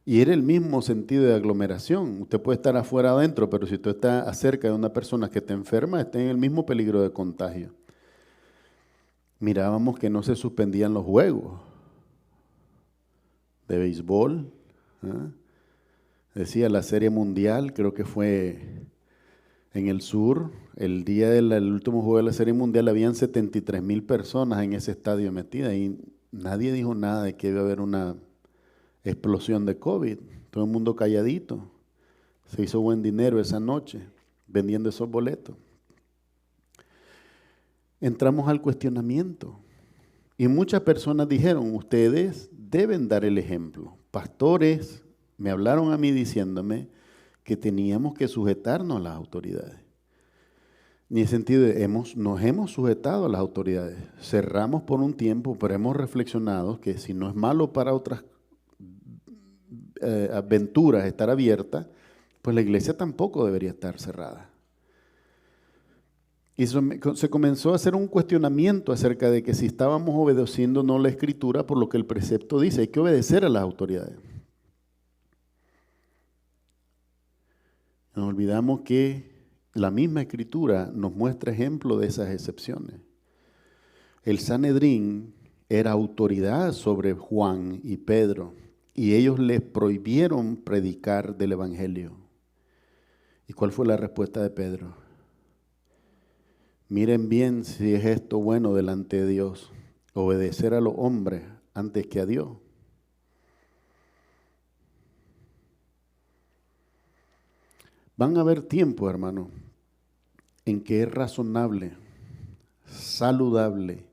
Y era el mismo sentido de aglomeración. Usted puede estar afuera o adentro, pero si usted está cerca de una persona que está enferma, está en el mismo peligro de contagio. Mirábamos que no se suspendían los juegos de béisbol. Decía la Serie Mundial, creo que fue en el sur, el día del último juego de la Serie Mundial, habían 73,000 personas en ese estadio metidas y nadie dijo nada de que iba a haber una explosión de COVID. Todo el mundo calladito. Se hizo buen dinero esa noche vendiendo esos boletos. Entramos al cuestionamiento y muchas personas dijeron, ustedes deben dar el ejemplo. Pastores me hablaron a mí diciéndome que teníamos que sujetarnos a las autoridades. En el sentido de nos hemos sujetado a las autoridades. Cerramos por un tiempo, pero hemos reflexionado que si no es malo para otras aventuras estar abierta, pues la iglesia tampoco debería estar cerrada. Y se comenzó a hacer un cuestionamiento acerca de que si estábamos obedeciendo no la Escritura por lo que el precepto dice, hay que obedecer a las autoridades. Nos olvidamos que la misma Escritura nos muestra ejemplo de esas excepciones. El Sanedrín era autoridad sobre Juan y Pedro, y ellos les prohibieron predicar del Evangelio. ¿Y cuál fue la respuesta de Pedro? Miren bien si es esto bueno delante de Dios, obedecer a los hombres antes que a Dios. Van a haber tiempos, hermano, en que es razonable, saludable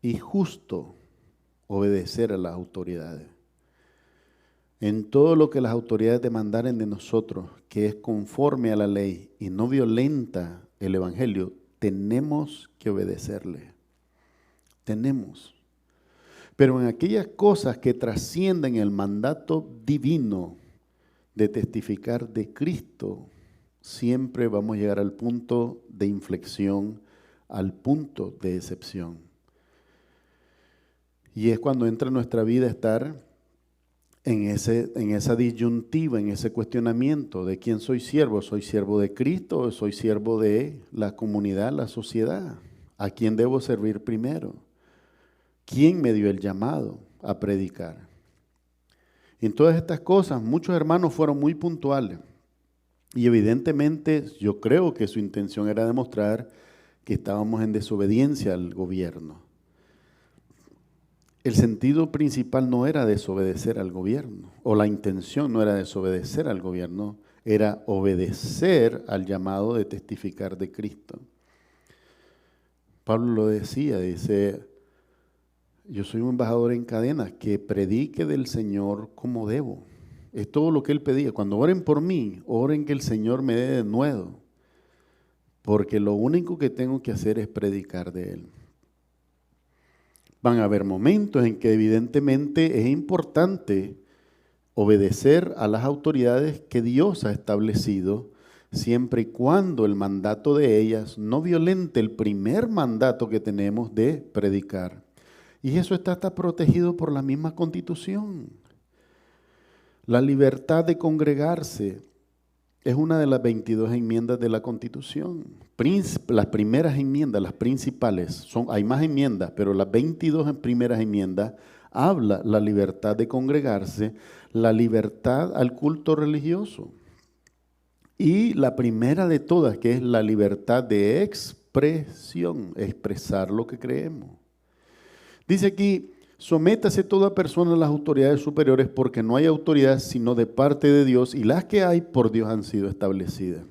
y justo obedecer a las autoridades. En todo lo que las autoridades demandaren de nosotros, que es conforme a la ley y no violenta el Evangelio, tenemos que obedecerle. Tenemos. Pero en aquellas cosas que trascienden el mandato divino de testificar de Cristo, siempre vamos a llegar al punto de inflexión, al punto de excepción. Y es cuando entra en nuestra vida estar en esa disyuntiva, en ese cuestionamiento de quién soy siervo. ¿Soy siervo de Cristo o soy siervo de la comunidad, la sociedad? ¿A quién debo servir primero? ¿Quién me dio el llamado? a predicar. Y en todas estas cosas, muchos hermanos fueron muy puntuales. Y evidentemente yo creo que su intención era demostrar que estábamos en desobediencia al gobierno. El sentido principal no era desobedecer al gobierno, o la intención no era desobedecer al gobierno, era obedecer al llamado de testificar de Cristo. Pablo lo decía, dice, yo soy un embajador en cadenas, que predique del Señor como debo. Es todo lo que él pedía. Cuando oren por mí, oren que el Señor me dé de nuevo, porque lo único que tengo que hacer es predicar de Él. Van a haber momentos en que evidentemente es importante obedecer a las autoridades que Dios ha establecido, siempre y cuando el mandato de ellas no violente el primer mandato que tenemos de predicar. Y eso está protegido por la misma Constitución. La libertad de congregarse es una de las 22 enmiendas de la Constitución. Las primeras enmiendas, las principales, hay más enmiendas, pero las 22 primeras enmiendas habla la libertad de congregarse, la libertad al culto religioso. Y la primera de todas, que es la libertad de expresión, expresar lo que creemos. Dice aquí, sométase toda persona a las autoridades superiores, porque no hay autoridad sino de parte de Dios, y las que hay por Dios han sido establecidas.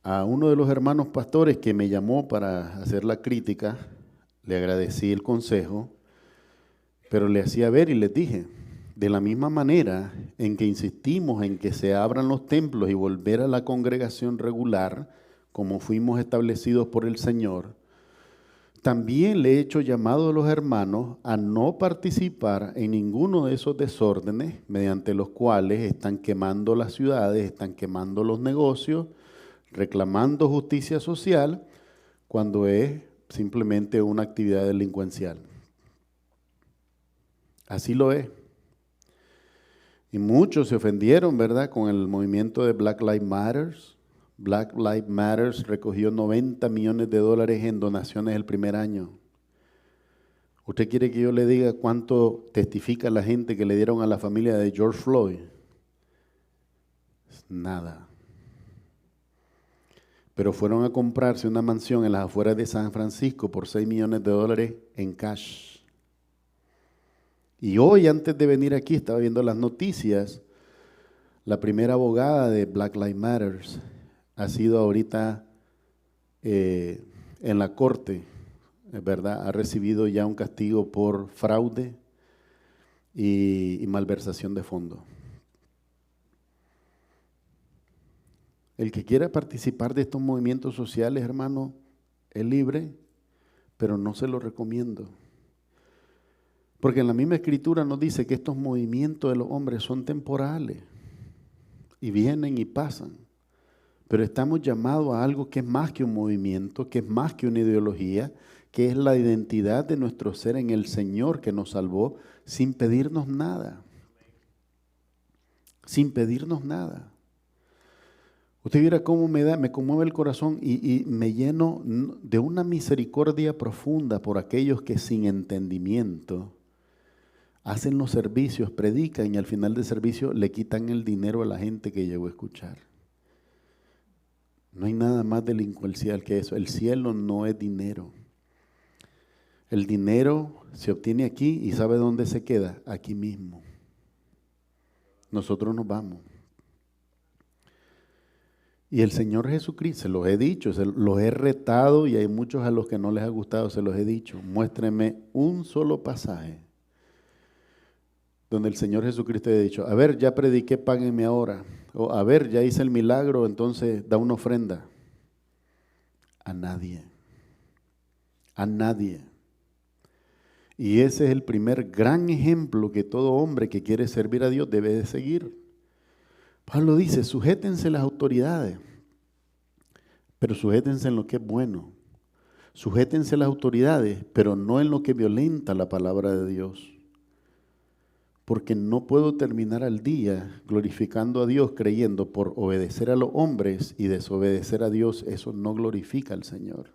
A uno de los hermanos pastores que me llamó para hacer la crítica, le agradecí el consejo, pero le hacía ver y les dije, de la misma manera en que insistimos en que se abran los templos y volver a la congregación regular, como fuimos establecidos por el Señor, también le he hecho llamado a los hermanos a no participar en ninguno de esos desórdenes mediante los cuales están quemando las ciudades, están quemando los negocios, reclamando justicia social, cuando es simplemente una actividad delincuencial. Así lo es. Y muchos se ofendieron, ¿verdad?, con el movimiento de Black Lives Matter. Black Lives Matter recogió $90 millones en donaciones el primer año. ¿Usted quiere que yo le diga cuánto testifica la gente que le dieron a la familia de George Floyd? Nada. Pero fueron a comprarse una mansión en las afueras de San Francisco por $6 millones en cash. Y hoy, antes de venir aquí, estaba viendo las noticias. La primera abogada de Black Lives Matter ha sido ahorita en la corte, ¿verdad? Ha recibido ya un castigo por fraude y malversación de fondos. El que quiera participar de estos movimientos sociales, hermano, es libre, pero no se lo recomiendo. Porque en la misma Escritura nos dice que estos movimientos de los hombres son temporales y vienen y pasan. Pero estamos llamados a algo que es más que un movimiento, que es más que una ideología, que es la identidad de nuestro ser en el Señor que nos salvó sin pedirnos nada. Sin pedirnos nada. Usted viera cómo me conmueve el corazón y me lleno de una misericordia profunda por aquellos que sin entendimiento hacen los servicios, predican y al final del servicio le quitan el dinero a la gente que llegó a escuchar. No hay nada más delincuencial que eso. El cielo no es dinero. El dinero se obtiene aquí y ¿sabe dónde se queda? Aquí mismo. Nosotros nos vamos. Y el Señor Jesucristo, se los he dicho, los he retado y hay muchos a los que no les ha gustado, se los he dicho. Muéstrenme un solo pasaje donde el Señor Jesucristo haya dicho, a ver, ya prediqué, páguenme ahora. O a ver, ya hice el milagro, entonces da una ofrenda. A nadie. A nadie. Y ese es el primer gran ejemplo que todo hombre que quiere servir a Dios debe de seguir. Pablo dice, sujétense las autoridades, pero sujétense en lo que es bueno. Sujétense las autoridades, pero no en lo que violenta la palabra de Dios. Porque no puedo terminar al día glorificando a Dios creyendo por obedecer a los hombres y desobedecer a Dios, eso no glorifica al Señor.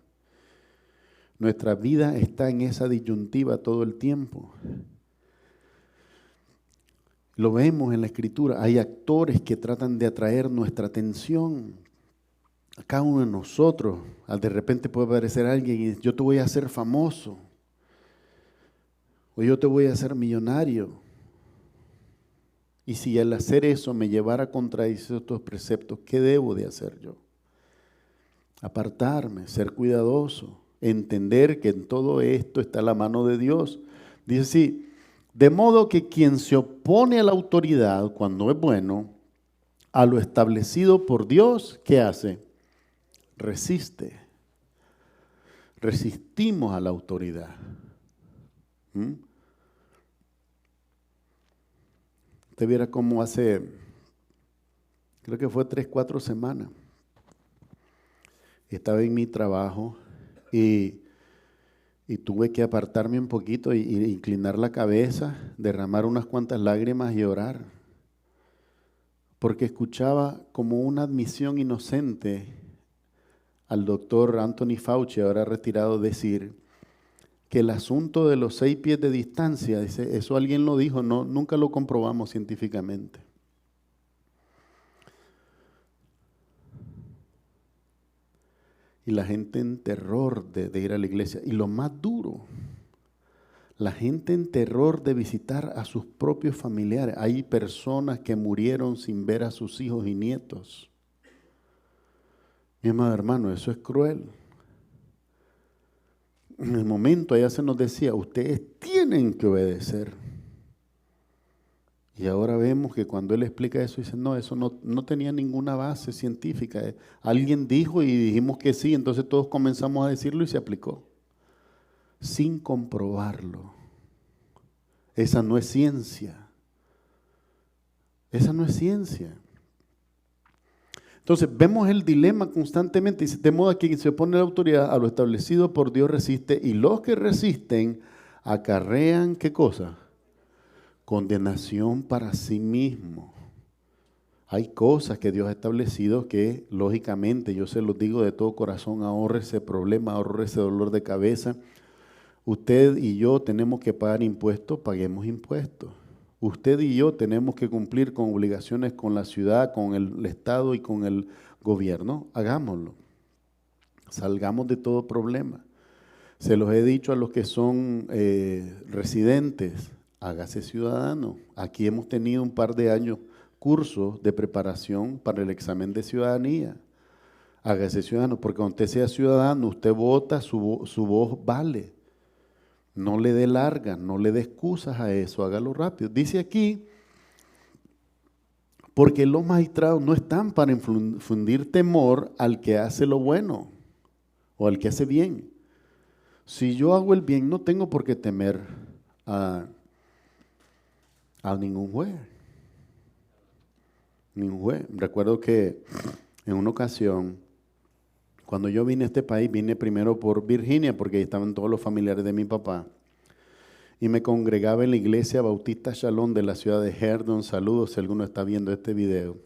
Nuestra vida está en esa disyuntiva todo el tiempo. Lo vemos en la Escritura. Hay actores que tratan de atraer nuestra atención. A cada uno de nosotros, de repente puede aparecer alguien y yo te voy a hacer famoso. O yo te voy a hacer millonario. Y si al hacer eso me llevara a contradecir estos preceptos, ¿qué debo de hacer yo? Apartarme, ser cuidadoso, entender que en todo esto está la mano de Dios. Dice así, de modo que quien se opone a la autoridad, cuando es bueno, a lo establecido por Dios, ¿qué hace? Resiste. Resistimos a la autoridad. Usted viera cómo hace, creo que fue 3, 4 semanas, estaba en mi trabajo y tuve que apartarme un poquito y inclinar la cabeza, derramar unas cuantas lágrimas y orar, porque escuchaba como una admisión inocente al doctor Anthony Fauci, ahora retirado, decir que el asunto de los 6 pies de distancia, dice, eso alguien lo dijo, no, nunca lo comprobamos científicamente. Y la gente en terror de ir a la iglesia. Y lo más duro, la gente en terror de visitar a sus propios familiares. Hay personas que murieron sin ver a sus hijos y nietos. Mi amado hermano, eso es cruel. En el momento allá se nos decía, ustedes tienen que obedecer. Y ahora vemos que cuando él explica eso, dice, no, eso no tenía ninguna base científica. Alguien dijo y dijimos que sí, entonces todos comenzamos a decirlo y se aplicó. Sin comprobarlo. Esa no es ciencia. Esa no es ciencia. Entonces, vemos el dilema constantemente, dice, de modo que quien se opone a la autoridad, a lo establecido por Dios resiste, y los que resisten acarrean, ¿qué cosa? Condenación para sí mismo. Hay cosas que Dios ha establecido que, lógicamente, yo se los digo de todo corazón, ahorre ese problema, ahorre ese dolor de cabeza. Usted y yo tenemos que pagar impuestos, paguemos impuestos. Usted y yo tenemos que cumplir con obligaciones con la ciudad, con el Estado y con el gobierno. Hagámoslo. Salgamos de todo problema. Se los he dicho a los que son residentes, hágase ciudadano. Aquí hemos tenido un par de años cursos de preparación para el examen de ciudadanía. Hágase ciudadano, porque cuando usted sea ciudadano, usted vota, su voz vale. No le dé largas, no le dé excusas a eso, hágalo rápido. Dice aquí, porque los magistrados no están para infundir temor al que hace lo bueno o al que hace bien. Si yo hago el bien, no tengo por qué temer a ningún juez. Ningún juez. Recuerdo que en una ocasión, cuando yo vine a este país, vine primero por Virginia, porque ahí estaban todos los familiares de mi papá. Y me congregaba en la iglesia Bautista Shalom de la ciudad de Herdon. Saludos si alguno está viendo este video.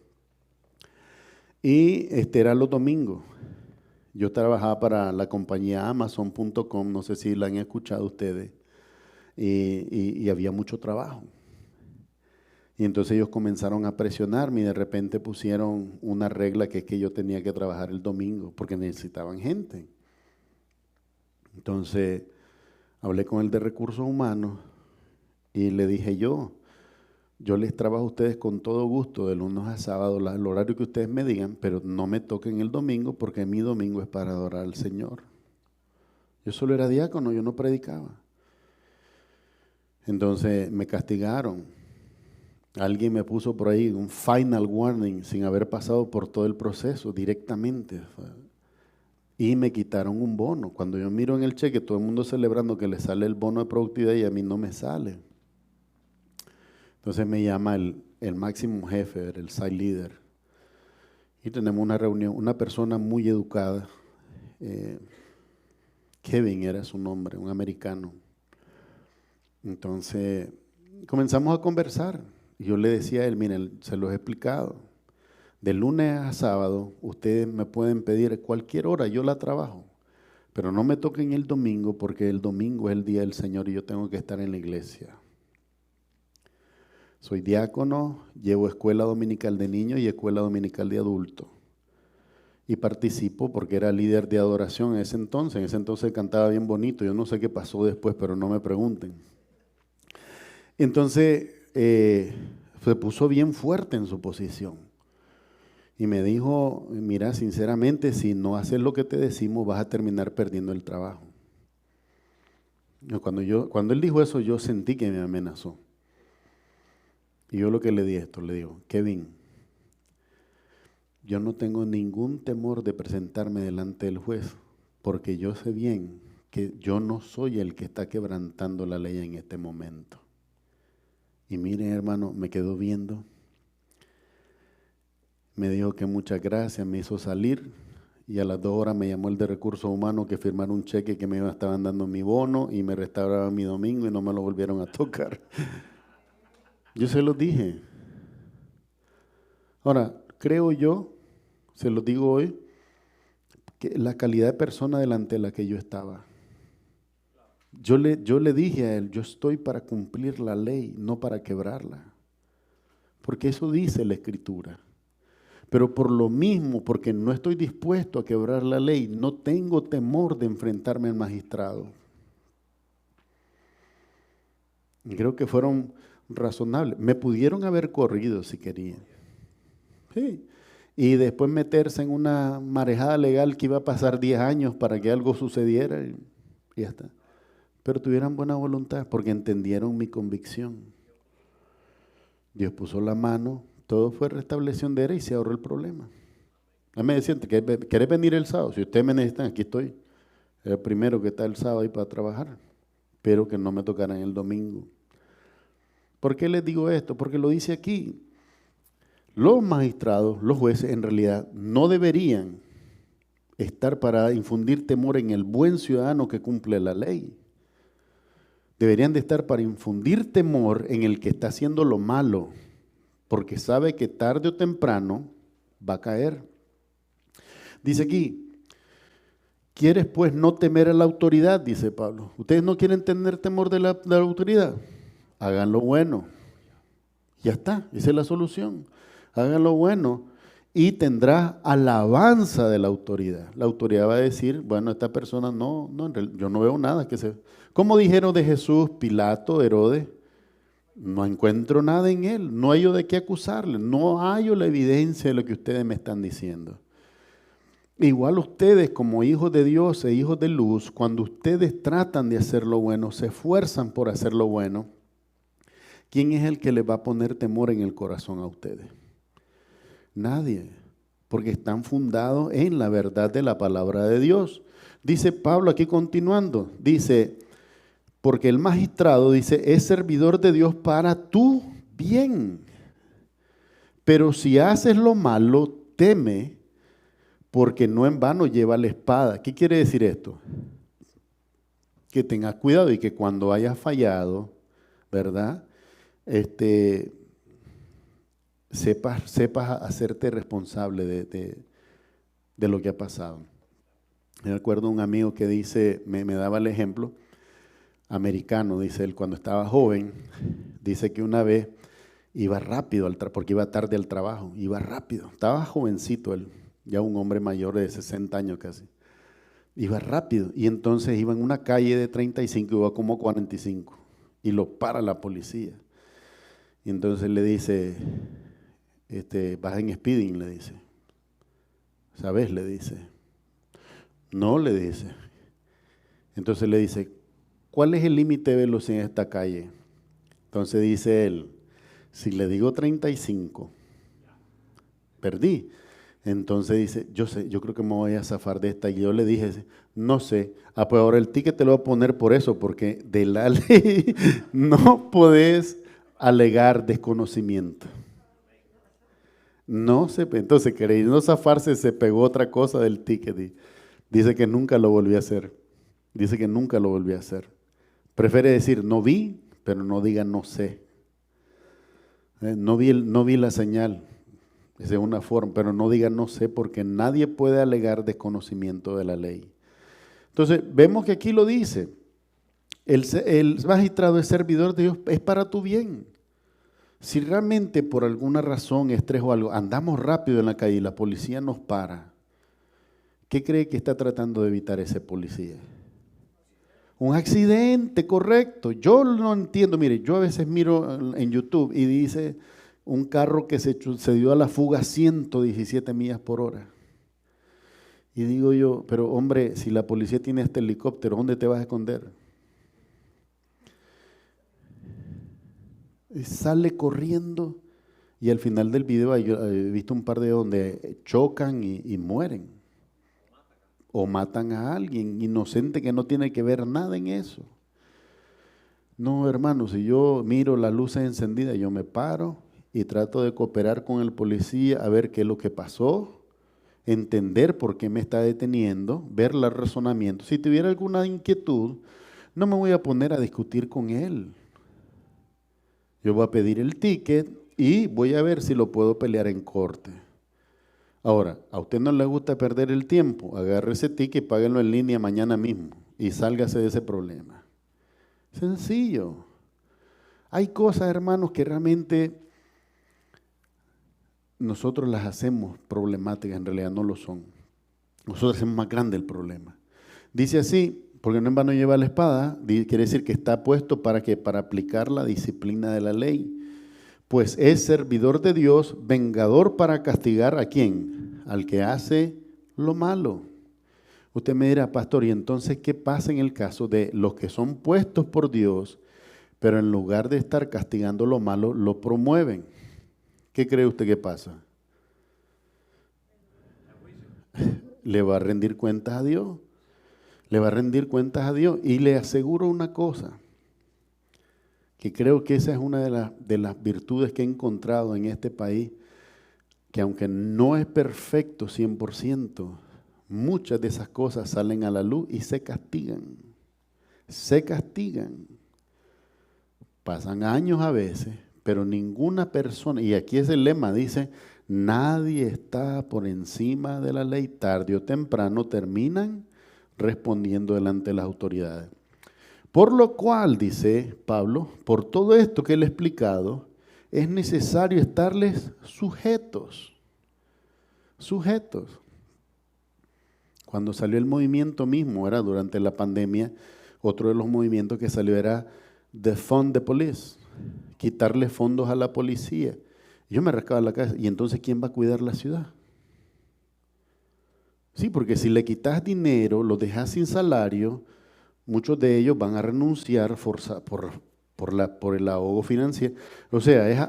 Y era los domingos. Yo trabajaba para la compañía Amazon.com, no sé si la han escuchado ustedes. Y había mucho trabajo. Y entonces ellos comenzaron a presionarme y de repente pusieron una regla que es que yo tenía que trabajar el domingo porque necesitaban gente. Entonces hablé con el de recursos humanos y le dije yo les trabajo a ustedes con todo gusto de lunes a sábado, el horario que ustedes me digan, pero no me toquen el domingo porque mi domingo es para adorar al Señor. Yo solo era diácono, yo no predicaba. Entonces me castigaron. Alguien me puso por ahí un final warning sin haber pasado por todo el proceso directamente. Y me quitaron un bono. Cuando yo miro en el cheque, todo el mundo celebrando que le sale el bono de productividad y a mí no me sale. Entonces me llama el máximo jefe, el site leader. Y tenemos una reunión, una persona muy educada. Kevin era su nombre, un americano. Entonces comenzamos a conversar. Yo le decía a él, miren, se los he explicado. De lunes a sábado, ustedes me pueden pedir cualquier hora, yo la trabajo. pero no me toquen el domingo porque el domingo es el día del Señor y yo tengo que estar en la iglesia. Soy diácono, llevo escuela dominical de niños y escuela dominical de adultos. Y participo porque era líder de adoración en ese entonces. En ese entonces cantaba bien bonito. Yo no sé qué pasó después, pero no me pregunten. Entonces se puso bien fuerte en su posición. Y me dijo, mira, sinceramente, si no haces lo que te decimos, vas a terminar perdiendo el trabajo. Cuando él dijo eso, yo sentí que me amenazó. Y yo lo que le di esto, le digo, Kevin, yo no tengo ningún temor de presentarme delante del juez, porque yo sé bien que yo no soy el que está quebrantando la ley en este momento. Y miren, hermano, me quedó viendo, me dijo que muchas gracias, me hizo salir, y a las 2 horas me llamó el de Recursos Humanos que firmara un cheque que me estaban dando mi bono y me restauraban mi domingo y no me lo volvieron a tocar. Yo se los dije. Ahora, creo yo, se los digo hoy, que la calidad de persona delante de la que yo estaba. Yo le dije a él, yo estoy para cumplir la ley, no para quebrarla. Porque eso dice la Escritura. Pero por lo mismo, porque no estoy dispuesto a quebrar la ley, no tengo temor de enfrentarme al magistrado. Y creo que fueron razonables. Me pudieron haber corrido si querían. Sí. Y después meterse en una marejada legal que iba a pasar 10 años para que algo sucediera y ya está. Pero tuvieran buena voluntad porque entendieron mi convicción. Dios puso la mano, todo fue restablecido de era y se ahorró el problema. A mí me decían, ¿querés venir el sábado? Si ustedes me necesitan, aquí estoy. Era el primero que está el sábado ahí para trabajar, pero que no me tocaran el domingo. ¿Por qué les digo esto? Porque lo dice aquí. Los magistrados, los jueces, en realidad no deberían estar para infundir temor en el buen ciudadano que cumple la ley. Deberían de estar para infundir temor en el que está haciendo lo malo, porque sabe que tarde o temprano va a caer. Dice aquí, ¿quieres pues no temer a la autoridad? Dice Pablo. ¿Ustedes no quieren tener temor de la autoridad? Hagan lo bueno. Ya está, esa es la solución. Hagan lo bueno y tendrás alabanza de la autoridad. La autoridad va a decir, bueno, esta persona no, yo no veo nada que se... ¿Cómo dijeron de Jesús, Pilato, Herodes? No encuentro nada en él, no hallo de qué acusarle, no hallo la evidencia de lo que ustedes me están diciendo. Igual ustedes como hijos de Dios e hijos de luz, cuando ustedes tratan de hacer lo bueno, se esfuerzan por hacer lo bueno, ¿quién es el que les va a poner temor en el corazón a ustedes? Nadie, porque están fundados en la verdad de la palabra de Dios. Dice Pablo aquí continuando, dice, porque el magistrado, dice, es servidor de Dios para tu bien. Pero si haces lo malo, teme, porque no en vano lleva la espada. ¿Qué quiere decir esto? Que tengas cuidado y que cuando hayas fallado, ¿verdad? Sepas hacerte responsable de lo que ha pasado. Me acuerdo de un amigo que dice, me daba el ejemplo, americano, dice él, cuando estaba joven, dice que una vez iba rápido, porque iba tarde al trabajo, iba rápido, estaba jovencito él, ya un hombre mayor de 60 años casi, iba rápido y entonces iba en una calle de 35, iba como 45 y lo para la policía y entonces le dice, vas en speeding, le dice, ¿sabes? Le dice, no, le dice, entonces le dice, ¿cuál es el límite de velocidad en esta calle? Entonces dice él, si le digo 35, perdí. Entonces dice, yo sé, yo creo que me voy a zafar de esta. Y yo le dije, no sé. Pues ahora el ticket te lo voy a poner por eso, porque de la ley no podés alegar desconocimiento. No sé, entonces queriendo zafarse se pegó otra cosa del ticket y dice que nunca lo volvió a hacer. Dice que nunca lo volvió a hacer. Prefiere decir, no vi, pero no diga no sé. No vi la señal. Esa es una forma, pero no diga no sé, porque nadie puede alegar desconocimiento de la ley. Entonces, vemos que aquí lo dice, el magistrado es servidor de Dios, es para tu bien. Si realmente por alguna razón, estrés o algo, andamos rápido en la calle y la policía nos para, ¿qué cree que está tratando de evitar ese policía? Un accidente, correcto. Yo no entiendo, mire, yo a veces miro en YouTube y dice un carro que se dio a la fuga a 117 millas por hora. Y digo yo, pero hombre, si la policía tiene este helicóptero, ¿dónde te vas a esconder? Y sale corriendo y al final del video he visto un par de donde chocan y mueren. O matan a alguien inocente que no tiene que ver nada en eso. No, hermano, si yo miro las luces encendidas, yo me paro y trato de cooperar con el policía a ver qué es lo que pasó, entender por qué me está deteniendo, ver el razonamiento. Si tuviera alguna inquietud, no me voy a poner a discutir con él. Yo voy a pedir el ticket y voy a ver si lo puedo pelear en corte. Ahora, a usted no le gusta perder el tiempo, agarre ese ticket y páguenlo en línea mañana mismo y sálgase de ese problema. Sencillo. Hay cosas, hermanos, que realmente nosotros las hacemos problemáticas, en realidad no lo son. Nosotros hacemos más grande el problema. Dice así, porque no en vano lleva la espada, quiere decir que está puesto para aplicar la disciplina de la ley. Pues es servidor de Dios, vengador para castigar ¿a quién? Al que hace lo malo. Usted me dirá, pastor, ¿y entonces qué pasa en el caso de los que son puestos por Dios, pero en lugar de estar castigando lo malo, lo promueven? ¿Qué cree usted que pasa? Le va a rendir cuentas a Dios. Le va a rendir cuentas a Dios. Y le aseguro una cosa, que creo que esa es una de las virtudes que he encontrado en este país, que aunque no es perfecto 100%, muchas de esas cosas salen a la luz y se castigan. Se castigan. Pasan años a veces, pero ninguna persona, y aquí es el lema, dice, nadie está por encima de la ley, tarde o temprano terminan respondiendo delante de las autoridades. Por lo cual, dice Pablo, por todo esto que le he explicado, es necesario estarles sujetos. Sujetos. Cuando salió el movimiento mismo, era durante la pandemia, otro de los movimientos que salió era defund the police, quitarle fondos a la policía. Yo me rascaba la cabeza, ¿y entonces quién va a cuidar la ciudad? Sí, porque si le quitas dinero, lo dejas sin salario, muchos de ellos van a renunciar por el ahogo financiero. O sea, es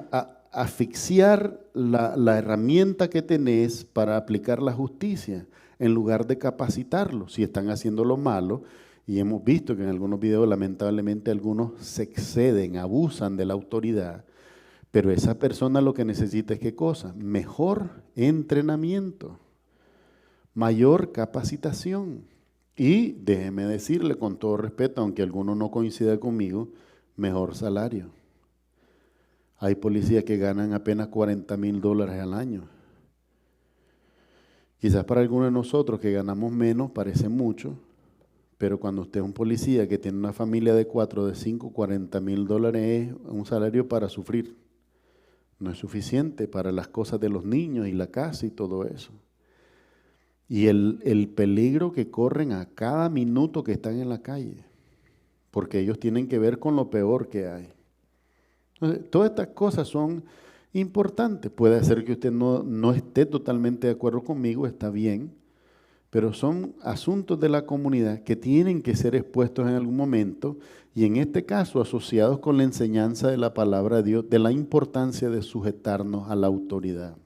asfixiar la herramienta que tenés para aplicar la justicia en lugar de capacitarlo. Si están haciendo lo malo, y hemos visto que en algunos videos lamentablemente algunos se exceden, abusan de la autoridad, pero esa persona lo que necesita es ¿qué cosa? Mejor entrenamiento, mayor capacitación. Y déjeme decirle con todo respeto, aunque alguno no coincida conmigo, mejor salario. Hay policías que ganan apenas $40,000 al año. Quizás para algunos de nosotros que ganamos menos parece mucho, pero cuando usted es un policía que tiene una familia de 4, de 5, $40,000 es un salario para sufrir. No es suficiente para las cosas de los niños y la casa y todo eso. Y el peligro que corren a cada minuto que están en la calle, porque ellos tienen que ver con lo peor que hay. Entonces, todas estas cosas son importantes. Puede ser que usted no esté totalmente de acuerdo conmigo, está bien, pero son asuntos de la comunidad que tienen que ser expuestos en algún momento y en este caso asociados con la enseñanza de la palabra de Dios, de la importancia de sujetarnos a la autoridad.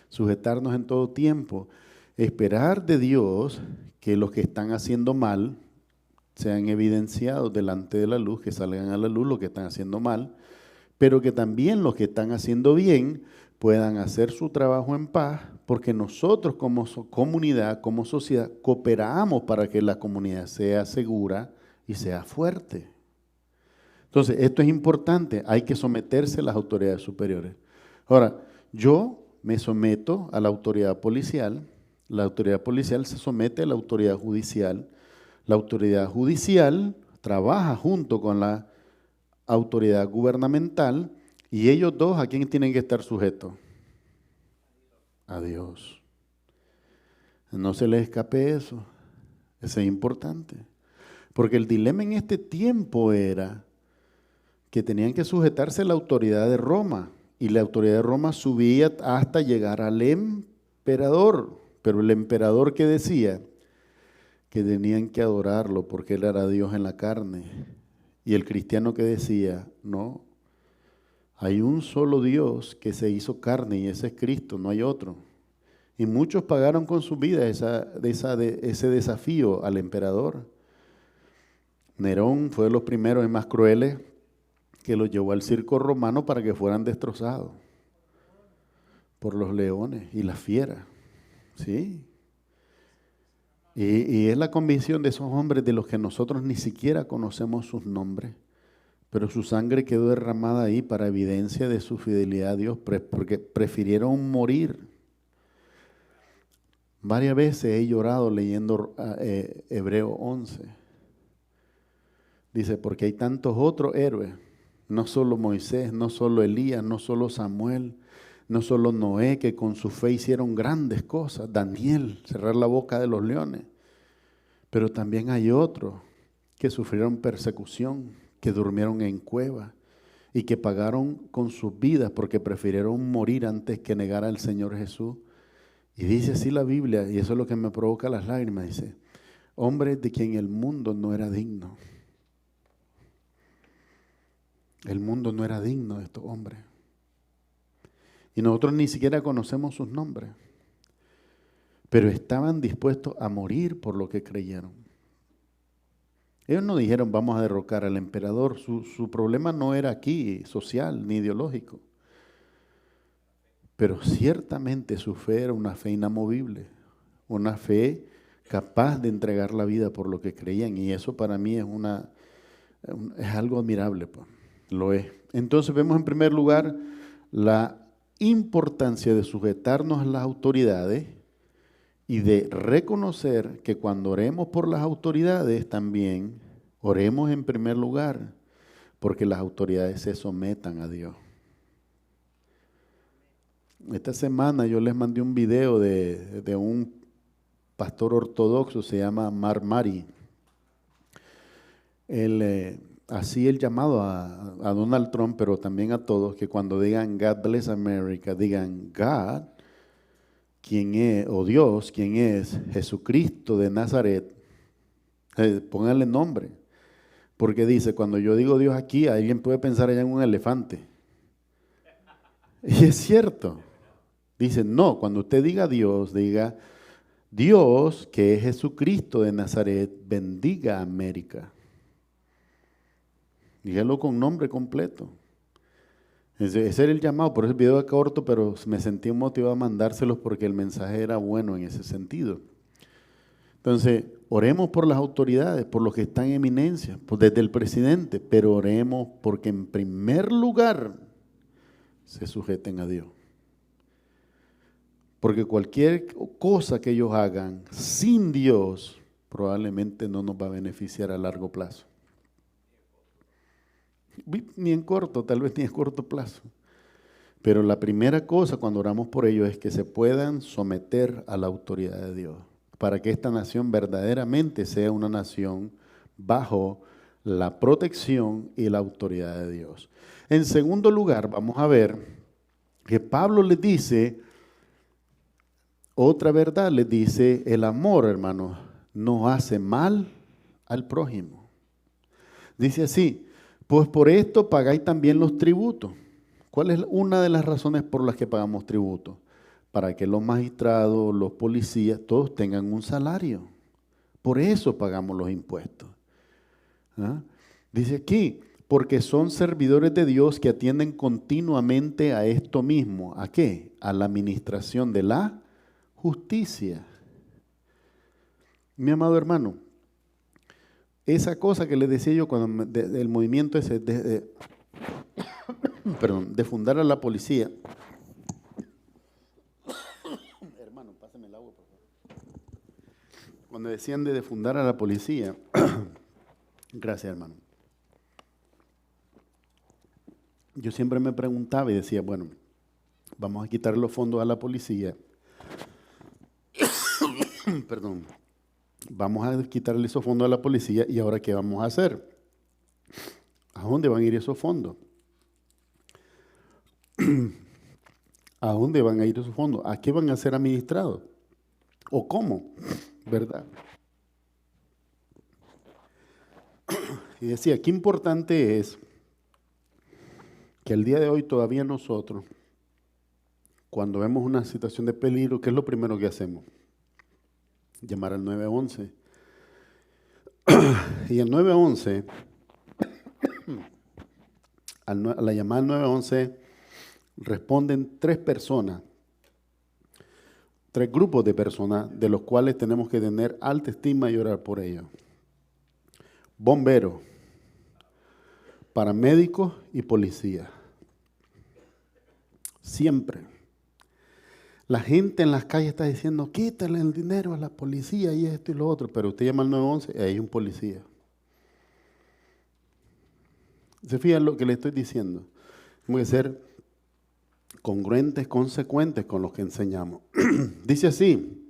Sujetarnos en todo tiempo, esperar de Dios que los que están haciendo mal sean evidenciados delante de la luz, que salgan a la luz los que están haciendo mal, pero que también los que están haciendo bien puedan hacer su trabajo en paz, porque nosotros como comunidad, como sociedad, cooperamos para que la comunidad sea segura y sea fuerte. Entonces, esto es importante, hay que someterse a las autoridades superiores. Ahora, yo me someto a la autoridad policial La autoridad policial se somete a la autoridad judicial. La autoridad judicial trabaja junto con la autoridad gubernamental y ellos dos, ¿a quién tienen que estar sujetos? A Dios. No se les escape eso. Eso es importante. Porque el dilema en este tiempo era que tenían que sujetarse a la autoridad de Roma. Y la autoridad de Roma subía hasta llegar al emperador. Pero el emperador, ¿qué decía? Que tenían que adorarlo porque él era Dios en la carne. Y el cristiano que decía, no, hay un solo Dios que se hizo carne y ese es Cristo, no hay otro. Y muchos pagaron con su vida ese desafío al emperador. Nerón fue de los primeros y más crueles que los llevó al circo romano para que fueran destrozados por los leones y las fieras. ¿Sí? Y es la convicción de esos hombres de los que nosotros ni siquiera conocemos sus nombres, pero su sangre quedó derramada ahí para evidencia de su fidelidad a Dios, porque prefirieron morir. Varias veces he llorado leyendo Hebreo 11. Dice, porque hay tantos otros héroes, no solo Moisés, no solo Elías, no solo Samuel, no solo Noé, que con su fe hicieron grandes cosas, Daniel, cerrar la boca de los leones, pero también hay otros que sufrieron persecución, que durmieron en cuevas y que pagaron con sus vidas porque prefirieron morir antes que negar al Señor Jesús. Y dice así la Biblia, y eso es lo que me provoca las lágrimas, dice, hombres de quien el mundo no era digno. El mundo no era digno de estos hombres. Y nosotros ni siquiera conocemos sus nombres. Pero estaban dispuestos a morir por lo que creyeron. Ellos no dijeron vamos a derrocar al emperador. Su problema no era aquí social ni ideológico. Pero ciertamente su fe era una fe inamovible. Una fe capaz de entregar la vida por lo que creían. Y eso para mí es algo admirable. Pues. Lo es. Entonces vemos en primer lugar la importancia de sujetarnos a las autoridades y de reconocer que cuando oremos por las autoridades también oremos en primer lugar porque las autoridades se sometan a Dios. Esta semana yo les mandé un video de un pastor ortodoxo, se llama Mar Mari. Él hacía el llamado a Donald Trump, pero también a todos, que cuando digan God bless America, digan God, ¿quién es? O Dios, ¿quién es? Jesucristo de Nazaret. Pónganle nombre. Porque dice, cuando yo digo Dios aquí, alguien puede pensar allá en un elefante. Y es cierto. Dice, no, cuando usted diga Dios, diga Dios, que es Jesucristo de Nazaret, bendiga a América. Dígalo con nombre completo. Ese era el llamado, por eso el video es corto, pero me sentí motivado a mandárselos porque el mensaje era bueno en ese sentido. Entonces, oremos por las autoridades, por los que están en eminencia, pues desde el presidente, pero oremos porque en primer lugar se sujeten a Dios. Porque cualquier cosa que ellos hagan sin Dios probablemente no nos va a beneficiar a largo plazo. Ni en corto, tal vez ni en corto plazo. Pero la primera cosa cuando oramos por ellos es que se puedan someter a la autoridad de Dios, para que esta nación verdaderamente sea una nación bajo la protección y la autoridad de Dios. En segundo lugar, vamos a ver que Pablo les dice, otra verdad, les dice, el amor, hermanos, no hace mal al prójimo. Dice así, pues por esto pagáis también los tributos. ¿Cuál es una de las razones por las que pagamos tributos? Para que los magistrados, los policías, todos tengan un salario. Por eso pagamos los impuestos. ¿Ah? Dice aquí, porque son servidores de Dios que atienden continuamente a esto mismo. ¿A qué? A la administración de la justicia. Mi amado hermano, esa cosa que les decía yo cuando del movimiento ese de fundar a la policía. Hermano, pásame el agua, por favor. cuando decían de defundar a la policía, gracias hermano, yo siempre me preguntaba y decía, bueno, vamos a quitar los fondos a la policía, perdón, vamos a quitarle esos fondos a la policía y ahora ¿qué vamos a hacer? ¿A dónde van a ir esos fondos? ¿A dónde van a ir esos fondos? ¿A qué van a ser administrados? ¿O cómo? ¿Verdad? Y decía, qué importante es que al día de hoy todavía nosotros, cuando vemos una situación de peligro, ¿qué es lo primero que hacemos? Llamar al 911. Y el 911, a la llamada al 911, responden 3 personas, 3 grupos de personas, de los cuales tenemos que tener alta estima y orar por ellos. Bomberos, paramédicos y policías. Siempre. La gente en las calles está diciendo, quítale el dinero a la policía y esto y lo otro, pero usted llama al 911 y ahí hay un policía. ¿Se fijan lo que le estoy diciendo? Tenemos que ser congruentes, consecuentes con lo que enseñamos. Dice así,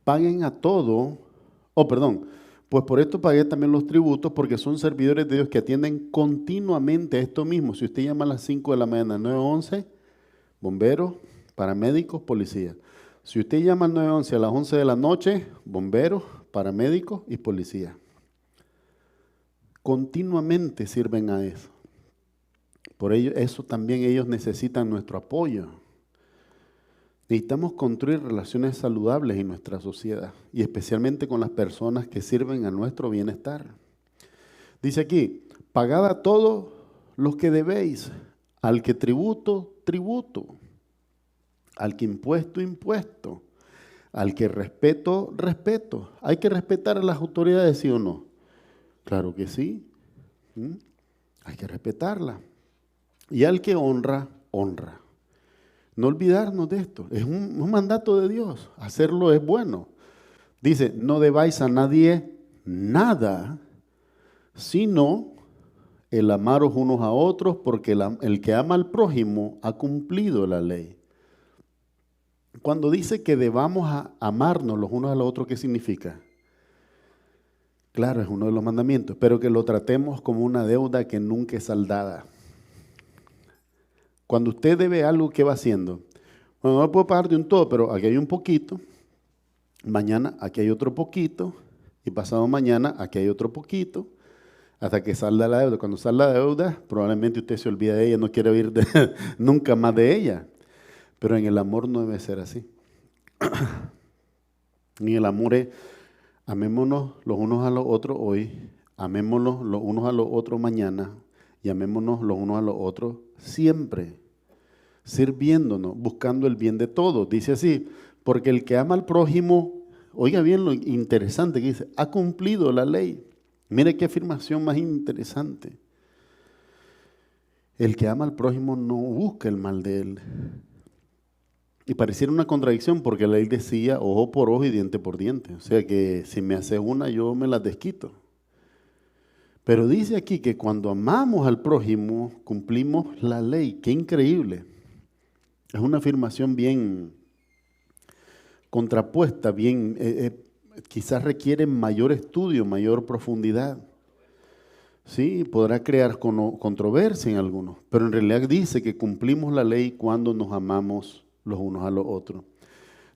paguen a todo, pues por esto pagué también los tributos, porque son servidores de Dios que atienden continuamente a esto mismo. Si usted llama a las 5 de la mañana al 911, bomberos, paramédicos, policías. Si usted llama al 911 a las 11 de la noche, bomberos, paramédicos y policías. Continuamente sirven a eso. Por ello, eso también ellos necesitan nuestro apoyo. Necesitamos construir relaciones saludables en nuestra sociedad y especialmente con las personas que sirven a nuestro bienestar. Dice aquí, pagad a todos los que debéis, al que tributo, tributo, al que impuesto, impuesto, al que respeto, respeto. ¿Hay que respetar a las autoridades, sí o no? Claro que sí. Hay que respetarlas. Y al que honra, honra. No olvidarnos de esto. Es un mandato de Dios. Hacerlo es bueno. Dice, no debáis a nadie nada, sino el amaros unos a otros, porque el que ama al prójimo ha cumplido la ley. Cuando dice que debamos amarnos los unos a los otros, ¿qué significa? Claro, es uno de los mandamientos, pero que lo tratemos como una deuda que nunca es saldada. Cuando usted debe algo, ¿qué va haciendo? Bueno, no puedo pagar de un todo, pero aquí hay un poquito, mañana aquí hay otro poquito, y pasado mañana aquí hay otro poquito, hasta que salda la deuda. Cuando salda la deuda, probablemente usted se olvida de ella, no quiere oír nunca más de ella. Pero en el amor no debe ser así. En el amor es, amémonos los unos a los otros hoy, amémonos los unos a los otros mañana, y amémonos los unos a los otros siempre, sirviéndonos, buscando el bien de todos. Dice así, porque el que ama al prójimo, oiga bien lo interesante que dice, ha cumplido la ley. Mire qué afirmación más interesante. El que ama al prójimo no busca el mal de él. Y pareciera una contradicción porque la ley decía ojo por ojo y diente por diente. O sea que si me haces una, yo me las desquito. Pero dice aquí que cuando amamos al prójimo, cumplimos la ley. ¡Qué increíble! Es una afirmación bien contrapuesta, bien, quizás requiere mayor estudio, mayor profundidad. Sí, podrá crear controversia en algunos, pero en realidad dice que cumplimos la ley cuando nos amamos los unos a los otros.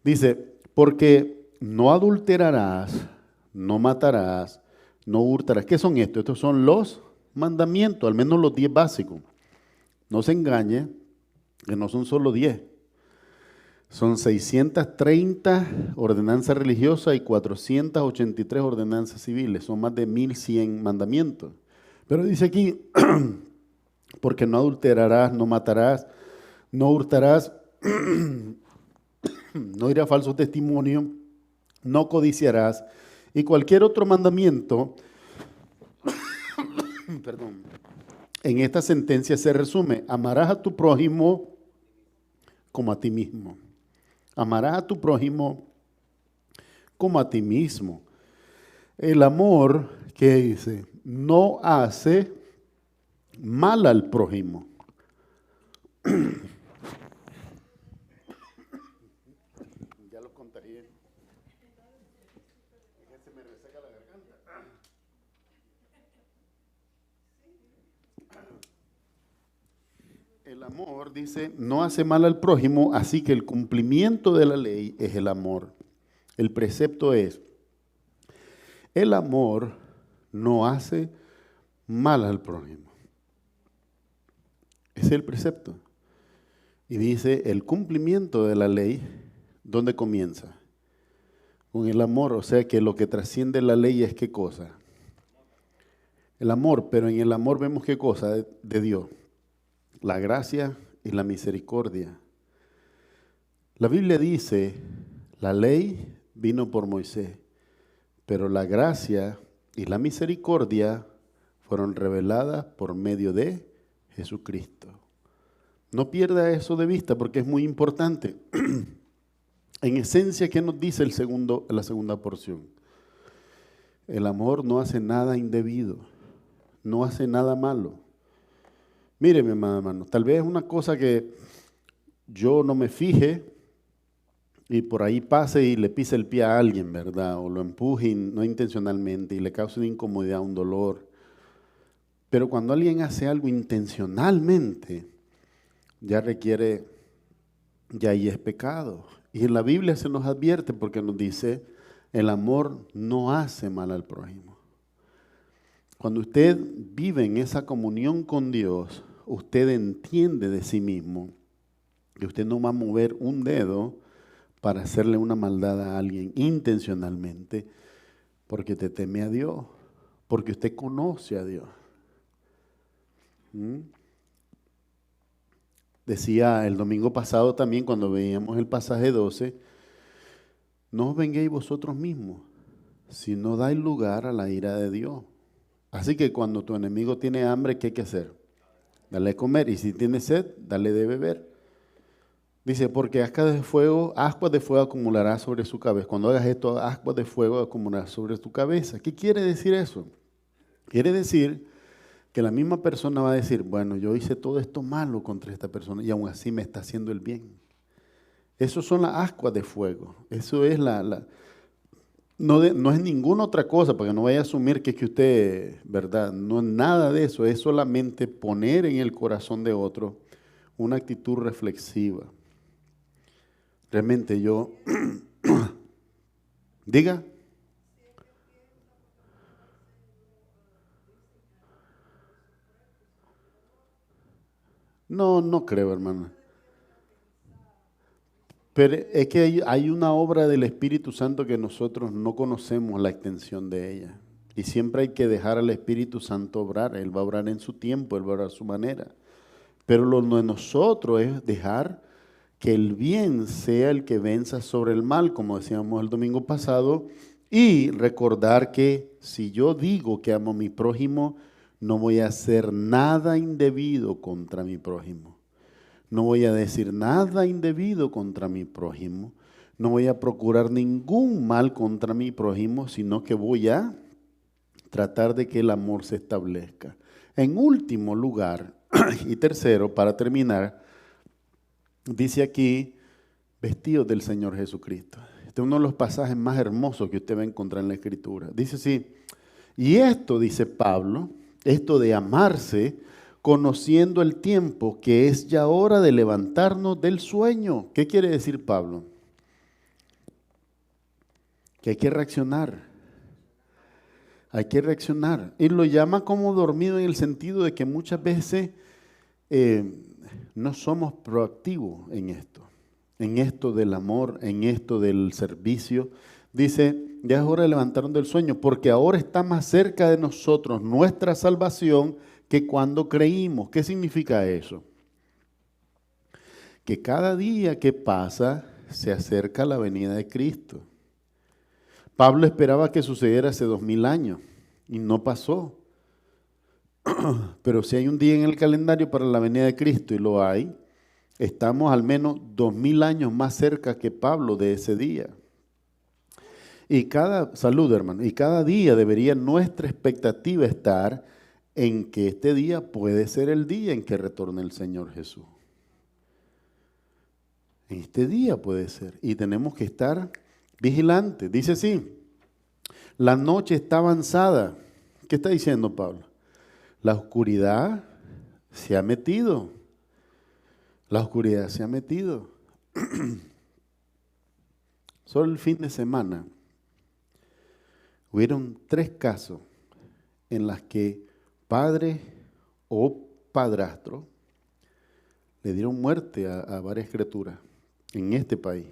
Dice, porque no adulterarás, no matarás, no hurtarás. ¿Qué son estos? Estos son los mandamientos, al menos los 10 básicos. No se engañe, que no son solo 10. Son 630 ordenanzas religiosas y 483 ordenanzas civiles. Son más de 1100 mandamientos. Pero dice aquí, porque no adulterarás, no matarás, no hurtarás, no dirás falso testimonio, no codiciarás, y cualquier otro mandamiento, perdón, en esta sentencia se resume, amarás a tu prójimo como a ti mismo. Amarás a tu prójimo como a ti mismo. El amor, ¿qué dice? No hace mal al prójimo. Ya lo contagié. Se me reseca la garganta. El amor, dice, no hace mal al prójimo, así que el cumplimiento de la ley es el amor. El precepto es, el amor no hace mal al prójimo. Ese es el precepto. Y dice, el cumplimiento de la ley, ¿dónde comienza? Con el amor, o sea que lo que trasciende la ley es ¿qué cosa? El amor, pero en el amor vemos ¿qué cosa? De Dios. La gracia y la misericordia. La Biblia dice, la ley vino por Moisés, pero la gracia y la misericordia fueron reveladas por medio de Jesucristo. No pierda eso de vista porque es muy importante. En esencia, ¿qué nos dice la segunda porción? El amor no hace nada indebido, no hace nada malo. Mire, mi amado hermano, tal vez es una cosa que yo no me fije y por ahí pase y le pise el pie a alguien, ¿verdad? O lo empuje no intencionalmente y le cause una incomodidad, un dolor. Pero cuando alguien hace algo intencionalmente, ya ahí es pecado. Y en la Biblia se nos advierte porque nos dice, el amor no hace mal al prójimo. Cuando usted vive en esa comunión con Dios, usted entiende de sí mismo que usted no va a mover un dedo para hacerle una maldad a alguien intencionalmente, porque te teme a Dios, porque usted conoce a Dios. Decía el domingo pasado también cuando veíamos el pasaje 12, no os venguéis vosotros mismos, sino dais lugar a la ira de Dios. Así que cuando tu enemigo tiene hambre, ¿qué hay que hacer? Dale a comer, y si tiene sed, dale de beber. Dice, porque ascuas de fuego acumulará sobre su cabeza. Cuando hagas esto, ascuas de fuego acumulará sobre tu cabeza. ¿Qué quiere decir eso? Quiere decir que la misma persona va a decir, bueno, yo hice todo esto malo contra esta persona y aún así me está haciendo el bien. Eso son las ascuas de fuego. Eso es no es ninguna otra cosa, porque no vaya a asumir que es que usted, ¿verdad? No es nada de eso, es solamente poner en el corazón de otro una actitud reflexiva. Realmente yo, diga. No creo, hermano. Pero es que hay una obra del Espíritu Santo que nosotros no conocemos la extensión de ella. Y siempre hay que dejar al Espíritu Santo obrar. Él va a obrar en su tiempo, Él va a obrar a su manera. Pero lo de nosotros es dejar que el bien sea el que venza sobre el mal, como decíamos el domingo pasado, y recordar que si yo digo que amo a mi prójimo, no voy a hacer nada indebido contra mi prójimo. No voy a decir nada indebido contra mi prójimo. No voy a procurar ningún mal contra mi prójimo, sino que voy a tratar de que el amor se establezca. En último lugar, y tercero, para terminar, dice aquí, vestidos del Señor Jesucristo. Este es uno de los pasajes más hermosos que usted va a encontrar en la Escritura. Dice así, y esto, dice Pablo, esto de amarse, conociendo el tiempo, que es ya hora de levantarnos del sueño. ¿Qué quiere decir Pablo? Que hay que reaccionar. Hay que reaccionar. Y lo llama como dormido en el sentido de que muchas veces no somos proactivos en esto del amor, en esto del servicio. Dice, ya es hora de levantarnos del sueño, porque ahora está más cerca de nosotros nuestra salvación que cuando creímos. ¿Qué significa eso? Que cada día que pasa se acerca la venida de Cristo. Pablo esperaba que sucediera hace 2000 años y no pasó. Pero si hay un día en el calendario para la venida de Cristo, y lo hay, estamos al menos 2000 años más cerca que Pablo de ese día. Y salud, hermano, y cada día debería nuestra expectativa estar en que este día puede ser el día en que retorne el Señor Jesús. En este día puede ser. Y tenemos que estar vigilantes. Dice así, la noche está avanzada. ¿Qué está diciendo Pablo? La oscuridad se ha metido. La oscuridad se ha metido. Solo el fin de semana hubieron 3 casos en las que padre o padrastro le dieron muerte a varias criaturas en este país.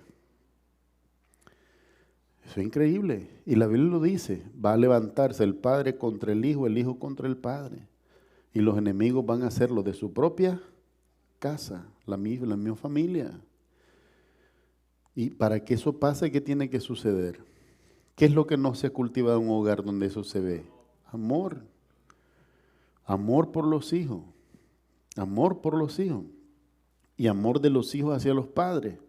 Eso es increíble. Y la Biblia lo dice, va a levantarse el padre contra el hijo contra el padre. Y los enemigos van a ser los de su propia casa, la misma familia. Y para que eso pase, ¿qué tiene que suceder? ¿Qué es lo que no se cultiva en un hogar donde eso se ve? Amor. Amor por los hijos. Amor por los hijos. Y amor de los hijos hacia los padres.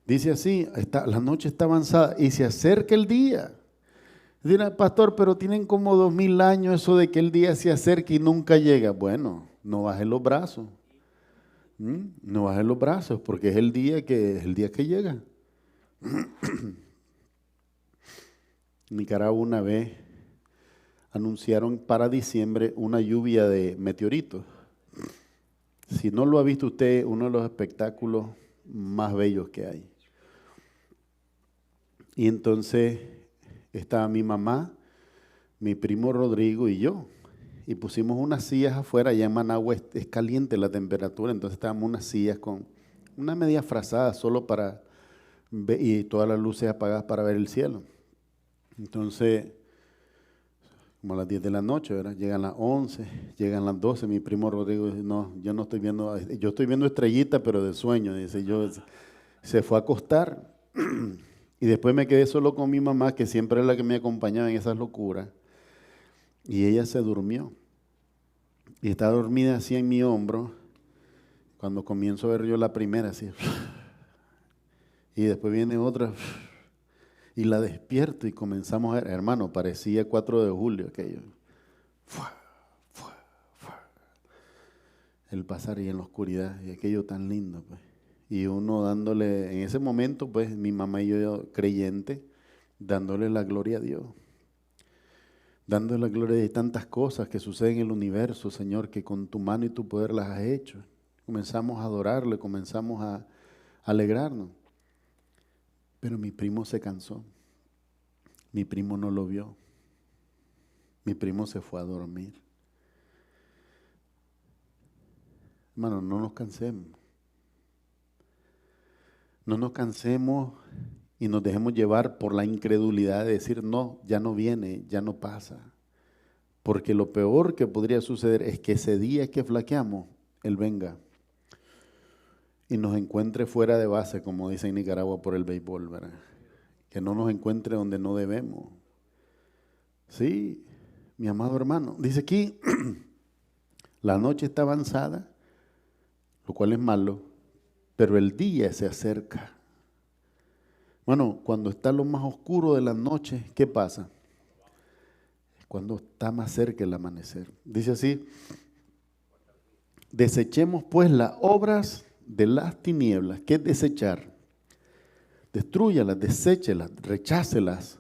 Dice así, la noche está avanzada y se acerca el día. Dirá, pastor, pero tienen como 2000 años eso de que el día se acerca y nunca llega. Bueno, no bajes los brazos. No bajes los brazos porque es el día que llega. En Nicaragua una vez anunciaron para diciembre una lluvia de meteoritos. Si no lo ha visto usted, uno de los espectáculos más bellos que hay. Y entonces estaba mi mamá, mi primo Rodrigo y yo. Y pusimos unas sillas afuera, allá en Managua es caliente la temperatura, entonces estábamos unas sillas con una media frazada solo para ver, y todas las luces apagadas para ver el cielo. Entonces, como a las 10 de la noche, ¿verdad? Llegan las 11, llegan las 12, mi primo Rodrigo dice, no, yo no estoy viendo, yo estoy viendo estrellitas, pero de sueño, dice, se fue a acostar. Y después me quedé solo con mi mamá, que siempre es la que me acompañaba en esas locuras. Y ella se durmió. Y está dormida así en mi hombro. Cuando comienzo a ver yo la primera, así. Y después viene otra. Y la despierto y comenzamos a ver. Hermano, parecía 4 de julio aquello. El pasar y en la oscuridad. Y aquello tan lindo, pues. Y uno dándole, en ese momento, pues, mi mamá y yo, creyente, dándole la gloria a Dios. Dándole la gloria de tantas cosas que suceden en el universo, Señor, que con tu mano y tu poder las has hecho. Comenzamos a adorarle, comenzamos a alegrarnos. Pero mi primo se cansó. Mi primo no lo vio. Mi primo se fue a dormir. Hermano, no nos cansemos. No nos cansemos y nos dejemos llevar por la incredulidad de decir, no, ya no viene, ya no pasa. Porque lo peor que podría suceder es que ese día que flaqueamos, Él venga y nos encuentre fuera de base, como dice en Nicaragua por el béisbol, ¿verdad? Que no nos encuentre donde no debemos. Sí, mi amado hermano, dice aquí, la noche está avanzada, lo cual es malo, pero el día se acerca. Bueno, cuando está lo más oscuro de la noche, ¿qué pasa? Es cuando está más cerca el amanecer. Dice así, desechemos pues las obras de las tinieblas. ¿Qué es desechar? Destrúyalas, deséchelas, rechácelas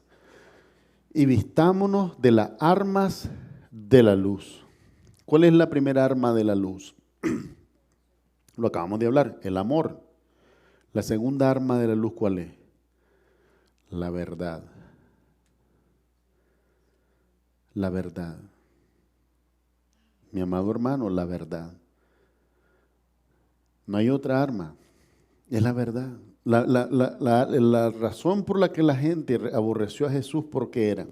y vistámonos de las armas de la luz. ¿Cuál es la primera arma de la luz? Lo acabamos de hablar, el amor. La segunda arma de la luz, ¿cuál es? La verdad. La verdad. Mi amado hermano, la verdad. No hay otra arma, es la verdad. La razón por la que la gente aborreció a Jesús, ¿por qué era?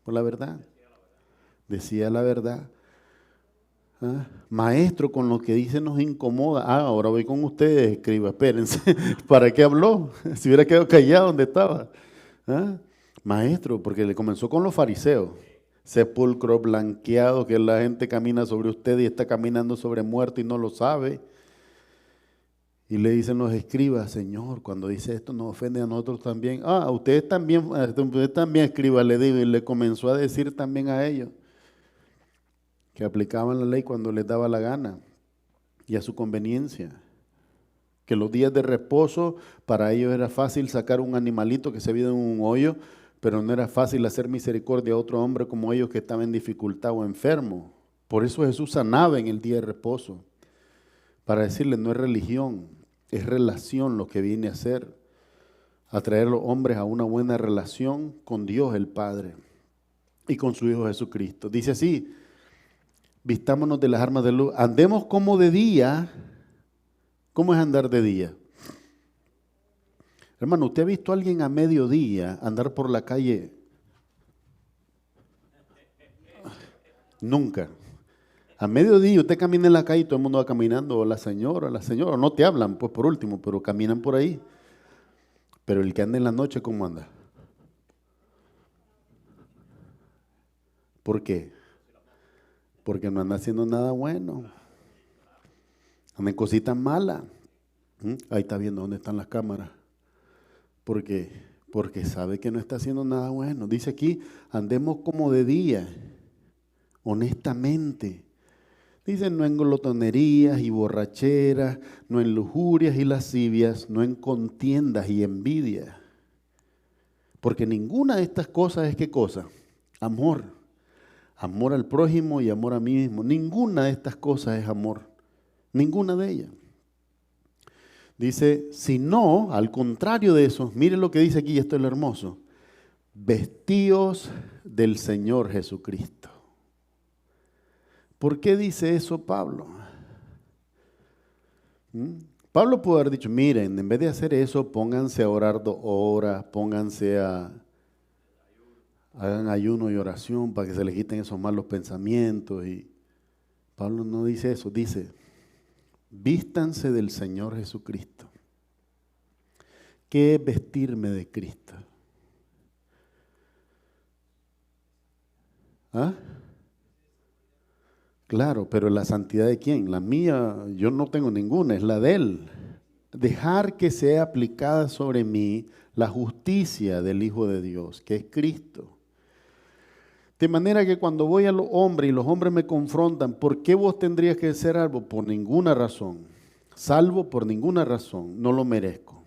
Por la verdad. Decía la verdad. ¿Ah? Maestro, con lo que dice nos incomoda. Ahora voy con ustedes, escriba, espérense. ¿Para qué habló? Si hubiera quedado callado donde estaba. ¿Ah? Maestro, porque le comenzó con los fariseos. Sepulcro blanqueado, que la gente camina sobre usted y está caminando sobre muerto y no lo sabe. Y le dicen los escribas, Señor, cuando dice esto nos ofende a nosotros también. Ah, usted también escriba, le digo, y le comenzó a decir también a ellos que aplicaban la ley cuando les daba la gana y a su conveniencia. Que los días de reposo para ellos era fácil sacar un animalito que se había en un hoyo, pero no era fácil hacer misericordia a otro hombre como ellos que estaban en dificultad o enfermo. Por eso Jesús sanaba en el día de reposo, para decirles no es religión, es relación lo que viene a hacer, a traer a los hombres a una buena relación con Dios el Padre y con su Hijo Jesucristo. Dice así, vistámonos de las armas de luz, andemos como de día. ¿Cómo es andar de día? Hermano, ¿usted ha visto a alguien a mediodía andar por la calle? Nunca. A mediodía usted camina en la calle y todo el mundo va caminando, o la señora, no te hablan, pues por último, pero caminan por ahí. Pero el que anda en la noche, ¿cómo anda? ¿Por qué? Porque no anda haciendo nada bueno. Anda en cositas malas. Ahí está viendo dónde están las cámaras. Porque sabe que no está haciendo nada bueno. Dice aquí, andemos como de día, honestamente. Dice, no en glotonerías y borracheras, no en lujurias y lascivias, no en contiendas y envidias. Porque ninguna de estas cosas es ¿qué cosa? Amor. Amor al prójimo y amor a mí mismo. Ninguna de estas cosas es amor. Ninguna de ellas. Dice, si no, al contrario de eso, mire lo que dice aquí, esto es lo hermoso. Vestíos del Señor Jesucristo. ¿Por qué dice eso Pablo? Pablo puede haber dicho, miren, en vez de hacer eso, pónganse a orar 2 horas, hagan ayuno y oración para que se les quiten esos malos pensamientos. Y Pablo no dice eso, dice, vístanse del Señor Jesucristo. ¿Qué es vestirme de Cristo? ¿Ah? Claro, pero la santidad de quién? La mía, yo no tengo ninguna, es la de Él. Dejar que sea aplicada sobre mí la justicia del Hijo de Dios, que es Cristo. De manera que cuando voy a los hombres y los hombres me confrontan, ¿por qué vos tendrías que ser salvo? Por ninguna razón. Salvo por ninguna razón, no lo merezco.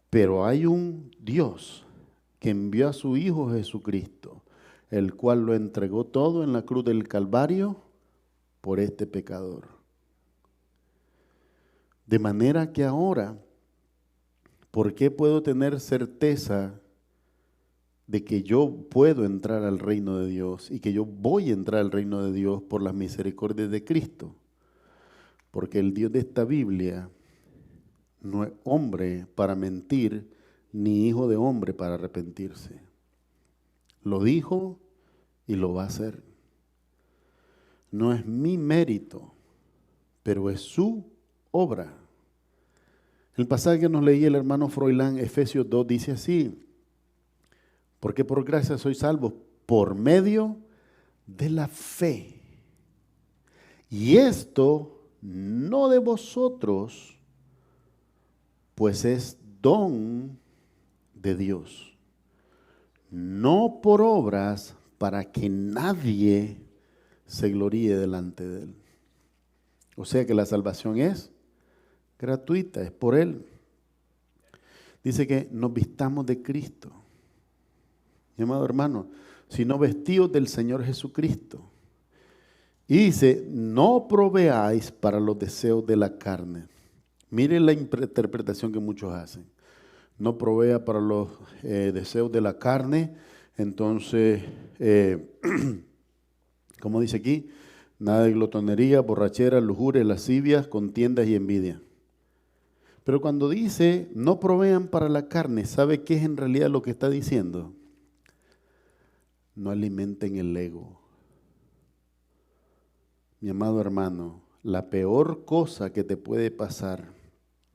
Pero hay un Dios que envió a su Hijo Jesucristo, el cual lo entregó todo en la cruz del Calvario por este pecador. De manera que ahora, ¿por qué puedo tener certeza de que yo puedo entrar al reino de Dios y que yo voy a entrar al reino de Dios por las misericordias de Cristo? Porque el Dios de esta Biblia no es hombre para mentir, ni hijo de hombre para arrepentirse. Lo dijo y lo va a hacer. No es mi mérito, pero es su obra. El pasaje que nos leía el hermano Froilán, Efesios 2, dice así, porque por gracia sois salvos por medio de la fe. Y esto no de vosotros, pues es don de Dios. No por obras para que nadie se gloríe delante de Él. O sea que la salvación es gratuita, es por Él. Dice que nos vistamos de Cristo. Mi amado hermano, sino vestidos del Señor Jesucristo. Y dice, no proveáis para los deseos de la carne. Miren la interpretación que muchos hacen. No provea para los deseos de la carne. Entonces, como dice aquí, nada de glotonería, borrachera, lujuria, lascivias, contiendas y envidia. Pero cuando dice, no provean para la carne, ¿sabe qué es en realidad lo que está diciendo? No alimenten el ego. Mi amado hermano, la peor cosa que te puede pasar,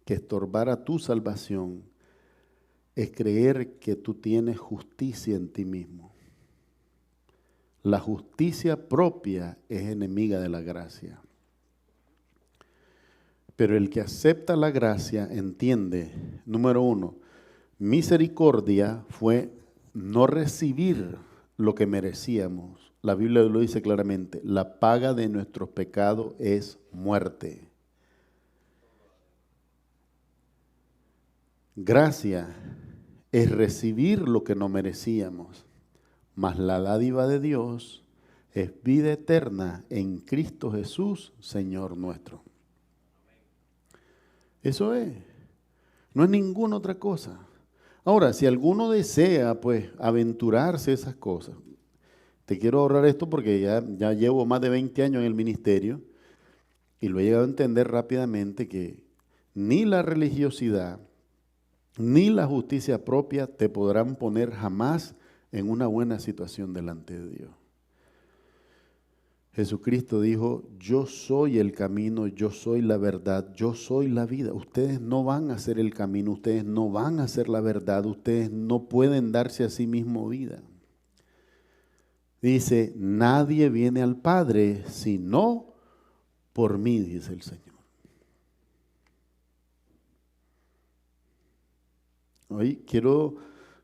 que estorbar a tu salvación, es creer que tú tienes justicia en ti mismo. La justicia propia es enemiga de la gracia. Pero el que acepta la gracia entiende, número uno, misericordia fue no recibir lo que merecíamos. La Biblia lo dice claramente, la paga de nuestros pecados es muerte. Gracia es recibir lo que no merecíamos, mas la dádiva de Dios es vida eterna en Cristo Jesús, Señor nuestro. Eso es, no es ninguna otra cosa. Ahora, si alguno desea, pues, aventurarse esas cosas, te quiero ahorrar esto porque ya llevo más de 20 años en el ministerio y lo he llegado a entender rápidamente que ni la religiosidad ni la justicia propia te podrán poner jamás en una buena situación delante de Dios. Jesucristo dijo, yo soy el camino, yo soy la verdad, yo soy la vida. Ustedes no van a ser el camino, ustedes no van a ser la verdad, ustedes no pueden darse a sí mismo vida. Dice, nadie viene al Padre sino por mí, dice el Señor. Hoy quiero,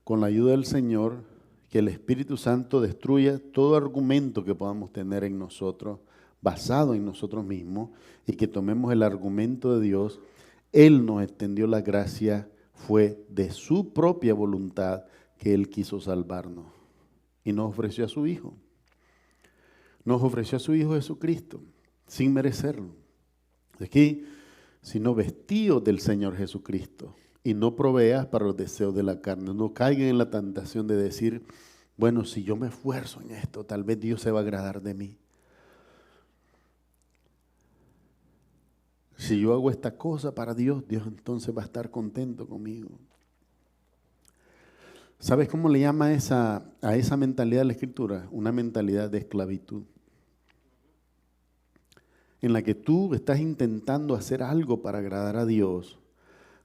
con la ayuda del Señor, que el Espíritu Santo destruya todo argumento que podamos tener en nosotros, basado en nosotros mismos, y que tomemos el argumento de Dios. Él nos extendió la gracia, fue de su propia voluntad que Él quiso salvarnos. Y nos ofreció a su Hijo. Nos ofreció a su Hijo Jesucristo, sin merecerlo. Aquí, sino vestidos del Señor Jesucristo. Y no proveas para los deseos de la carne. No caigan en la tentación de decir, bueno, si yo me esfuerzo en esto, tal vez Dios se va a agradar de mí. Si yo hago esta cosa para Dios, Dios entonces va a estar contento conmigo. ¿Sabes cómo le llama a esa mentalidad de la Escritura? Una mentalidad de esclavitud. En la que tú estás intentando hacer algo para agradar a Dios,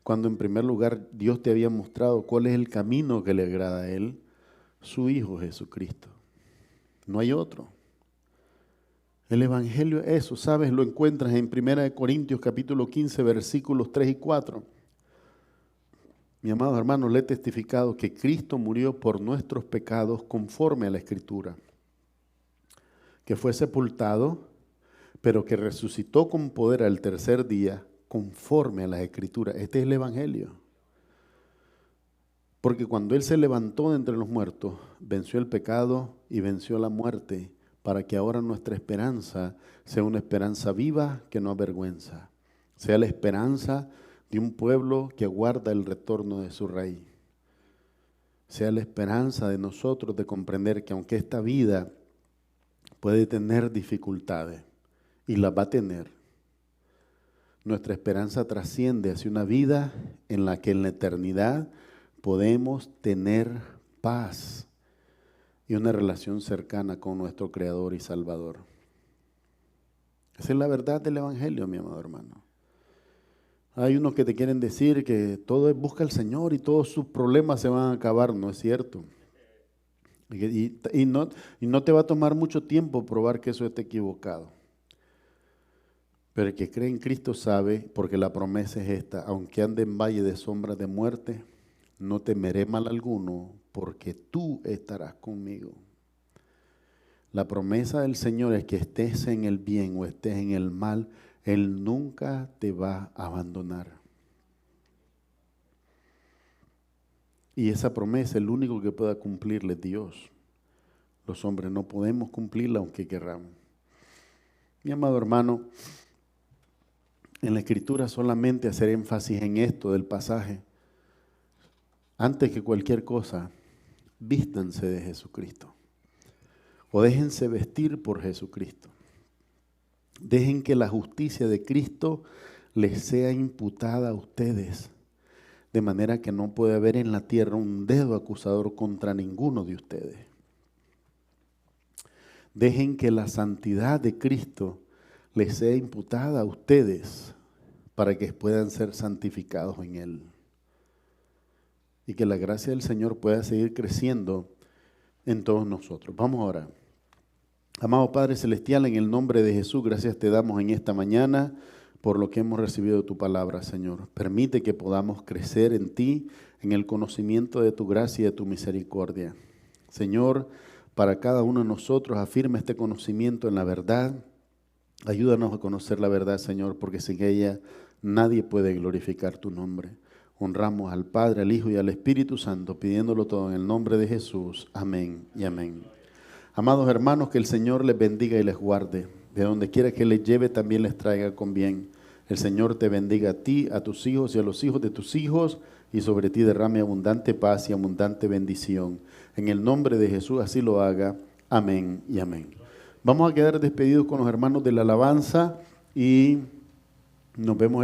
cuando en primer lugar Dios te había mostrado cuál es el camino que le agrada a Él, su Hijo Jesucristo. No hay otro. El Evangelio es eso, ¿sabes? Lo encuentras en 1 Corintios capítulo 15, versículos 3 y 4. Mi amado hermano, le he testificado que Cristo murió por nuestros pecados conforme a la Escritura, que fue sepultado, pero que resucitó con poder al tercer día, conforme a las Escrituras. Este es el Evangelio. Porque cuando Él se levantó de entre los muertos, venció el pecado y venció la muerte, para que ahora nuestra esperanza sea una esperanza viva que no avergüenza. Sea la esperanza de un pueblo que aguarda el retorno de su Rey. Sea la esperanza de nosotros de comprender que aunque esta vida puede tener dificultades, y las va a tener, nuestra esperanza trasciende hacia una vida en la que en la eternidad podemos tener paz y una relación cercana con nuestro Creador y Salvador. Esa es la verdad del Evangelio, mi amado hermano. Hay unos que te quieren decir que todo es busca al Señor y todos sus problemas se van a acabar. No es cierto. Y no te va a tomar mucho tiempo probar que eso esté equivocado. Pero el que cree en Cristo sabe, porque la promesa es esta: aunque ande en valle de sombras de muerte, no temeré mal alguno, porque tú estarás conmigo. La promesa del Señor es que estés en el bien o estés en el mal, Él nunca te va a abandonar. Y esa promesa, el único que pueda cumplirla es Dios. Los hombres no podemos cumplirla aunque querramos. Mi amado hermano, en la Escritura solamente hacer énfasis en esto del pasaje. Antes que cualquier cosa, vístanse de Jesucristo. O déjense vestir por Jesucristo. Dejen que la justicia de Cristo les sea imputada a ustedes. De manera que no puede haber en la tierra un dedo acusador contra ninguno de ustedes. Dejen que la santidad de Cristo les sea imputada a ustedes para que puedan ser santificados en Él. Y que la gracia del Señor pueda seguir creciendo en todos nosotros. Vamos a orar. Amado Padre Celestial, en el nombre de Jesús, gracias te damos en esta mañana por lo que hemos recibido de tu palabra, Señor. Permite que podamos crecer en ti, en el conocimiento de tu gracia y de tu misericordia. Señor, para cada uno de nosotros afirma este conocimiento en la verdad. Ayúdanos a conocer la verdad, Señor, porque sin ella nadie puede glorificar tu nombre. Honramos al Padre, al Hijo y al Espíritu Santo, pidiéndolo todo en el nombre de Jesús. Amén y amén. Amados hermanos, que el Señor les bendiga y les guarde. De donde quiera que les lleve, también les traiga con bien. El Señor te bendiga a ti, a tus hijos y a los hijos de tus hijos, y sobre ti derrame abundante paz y abundante bendición. En el nombre de Jesús así lo haga. Amén y amén. Vamos a quedar despedidos con los hermanos de la alabanza y nos vemos el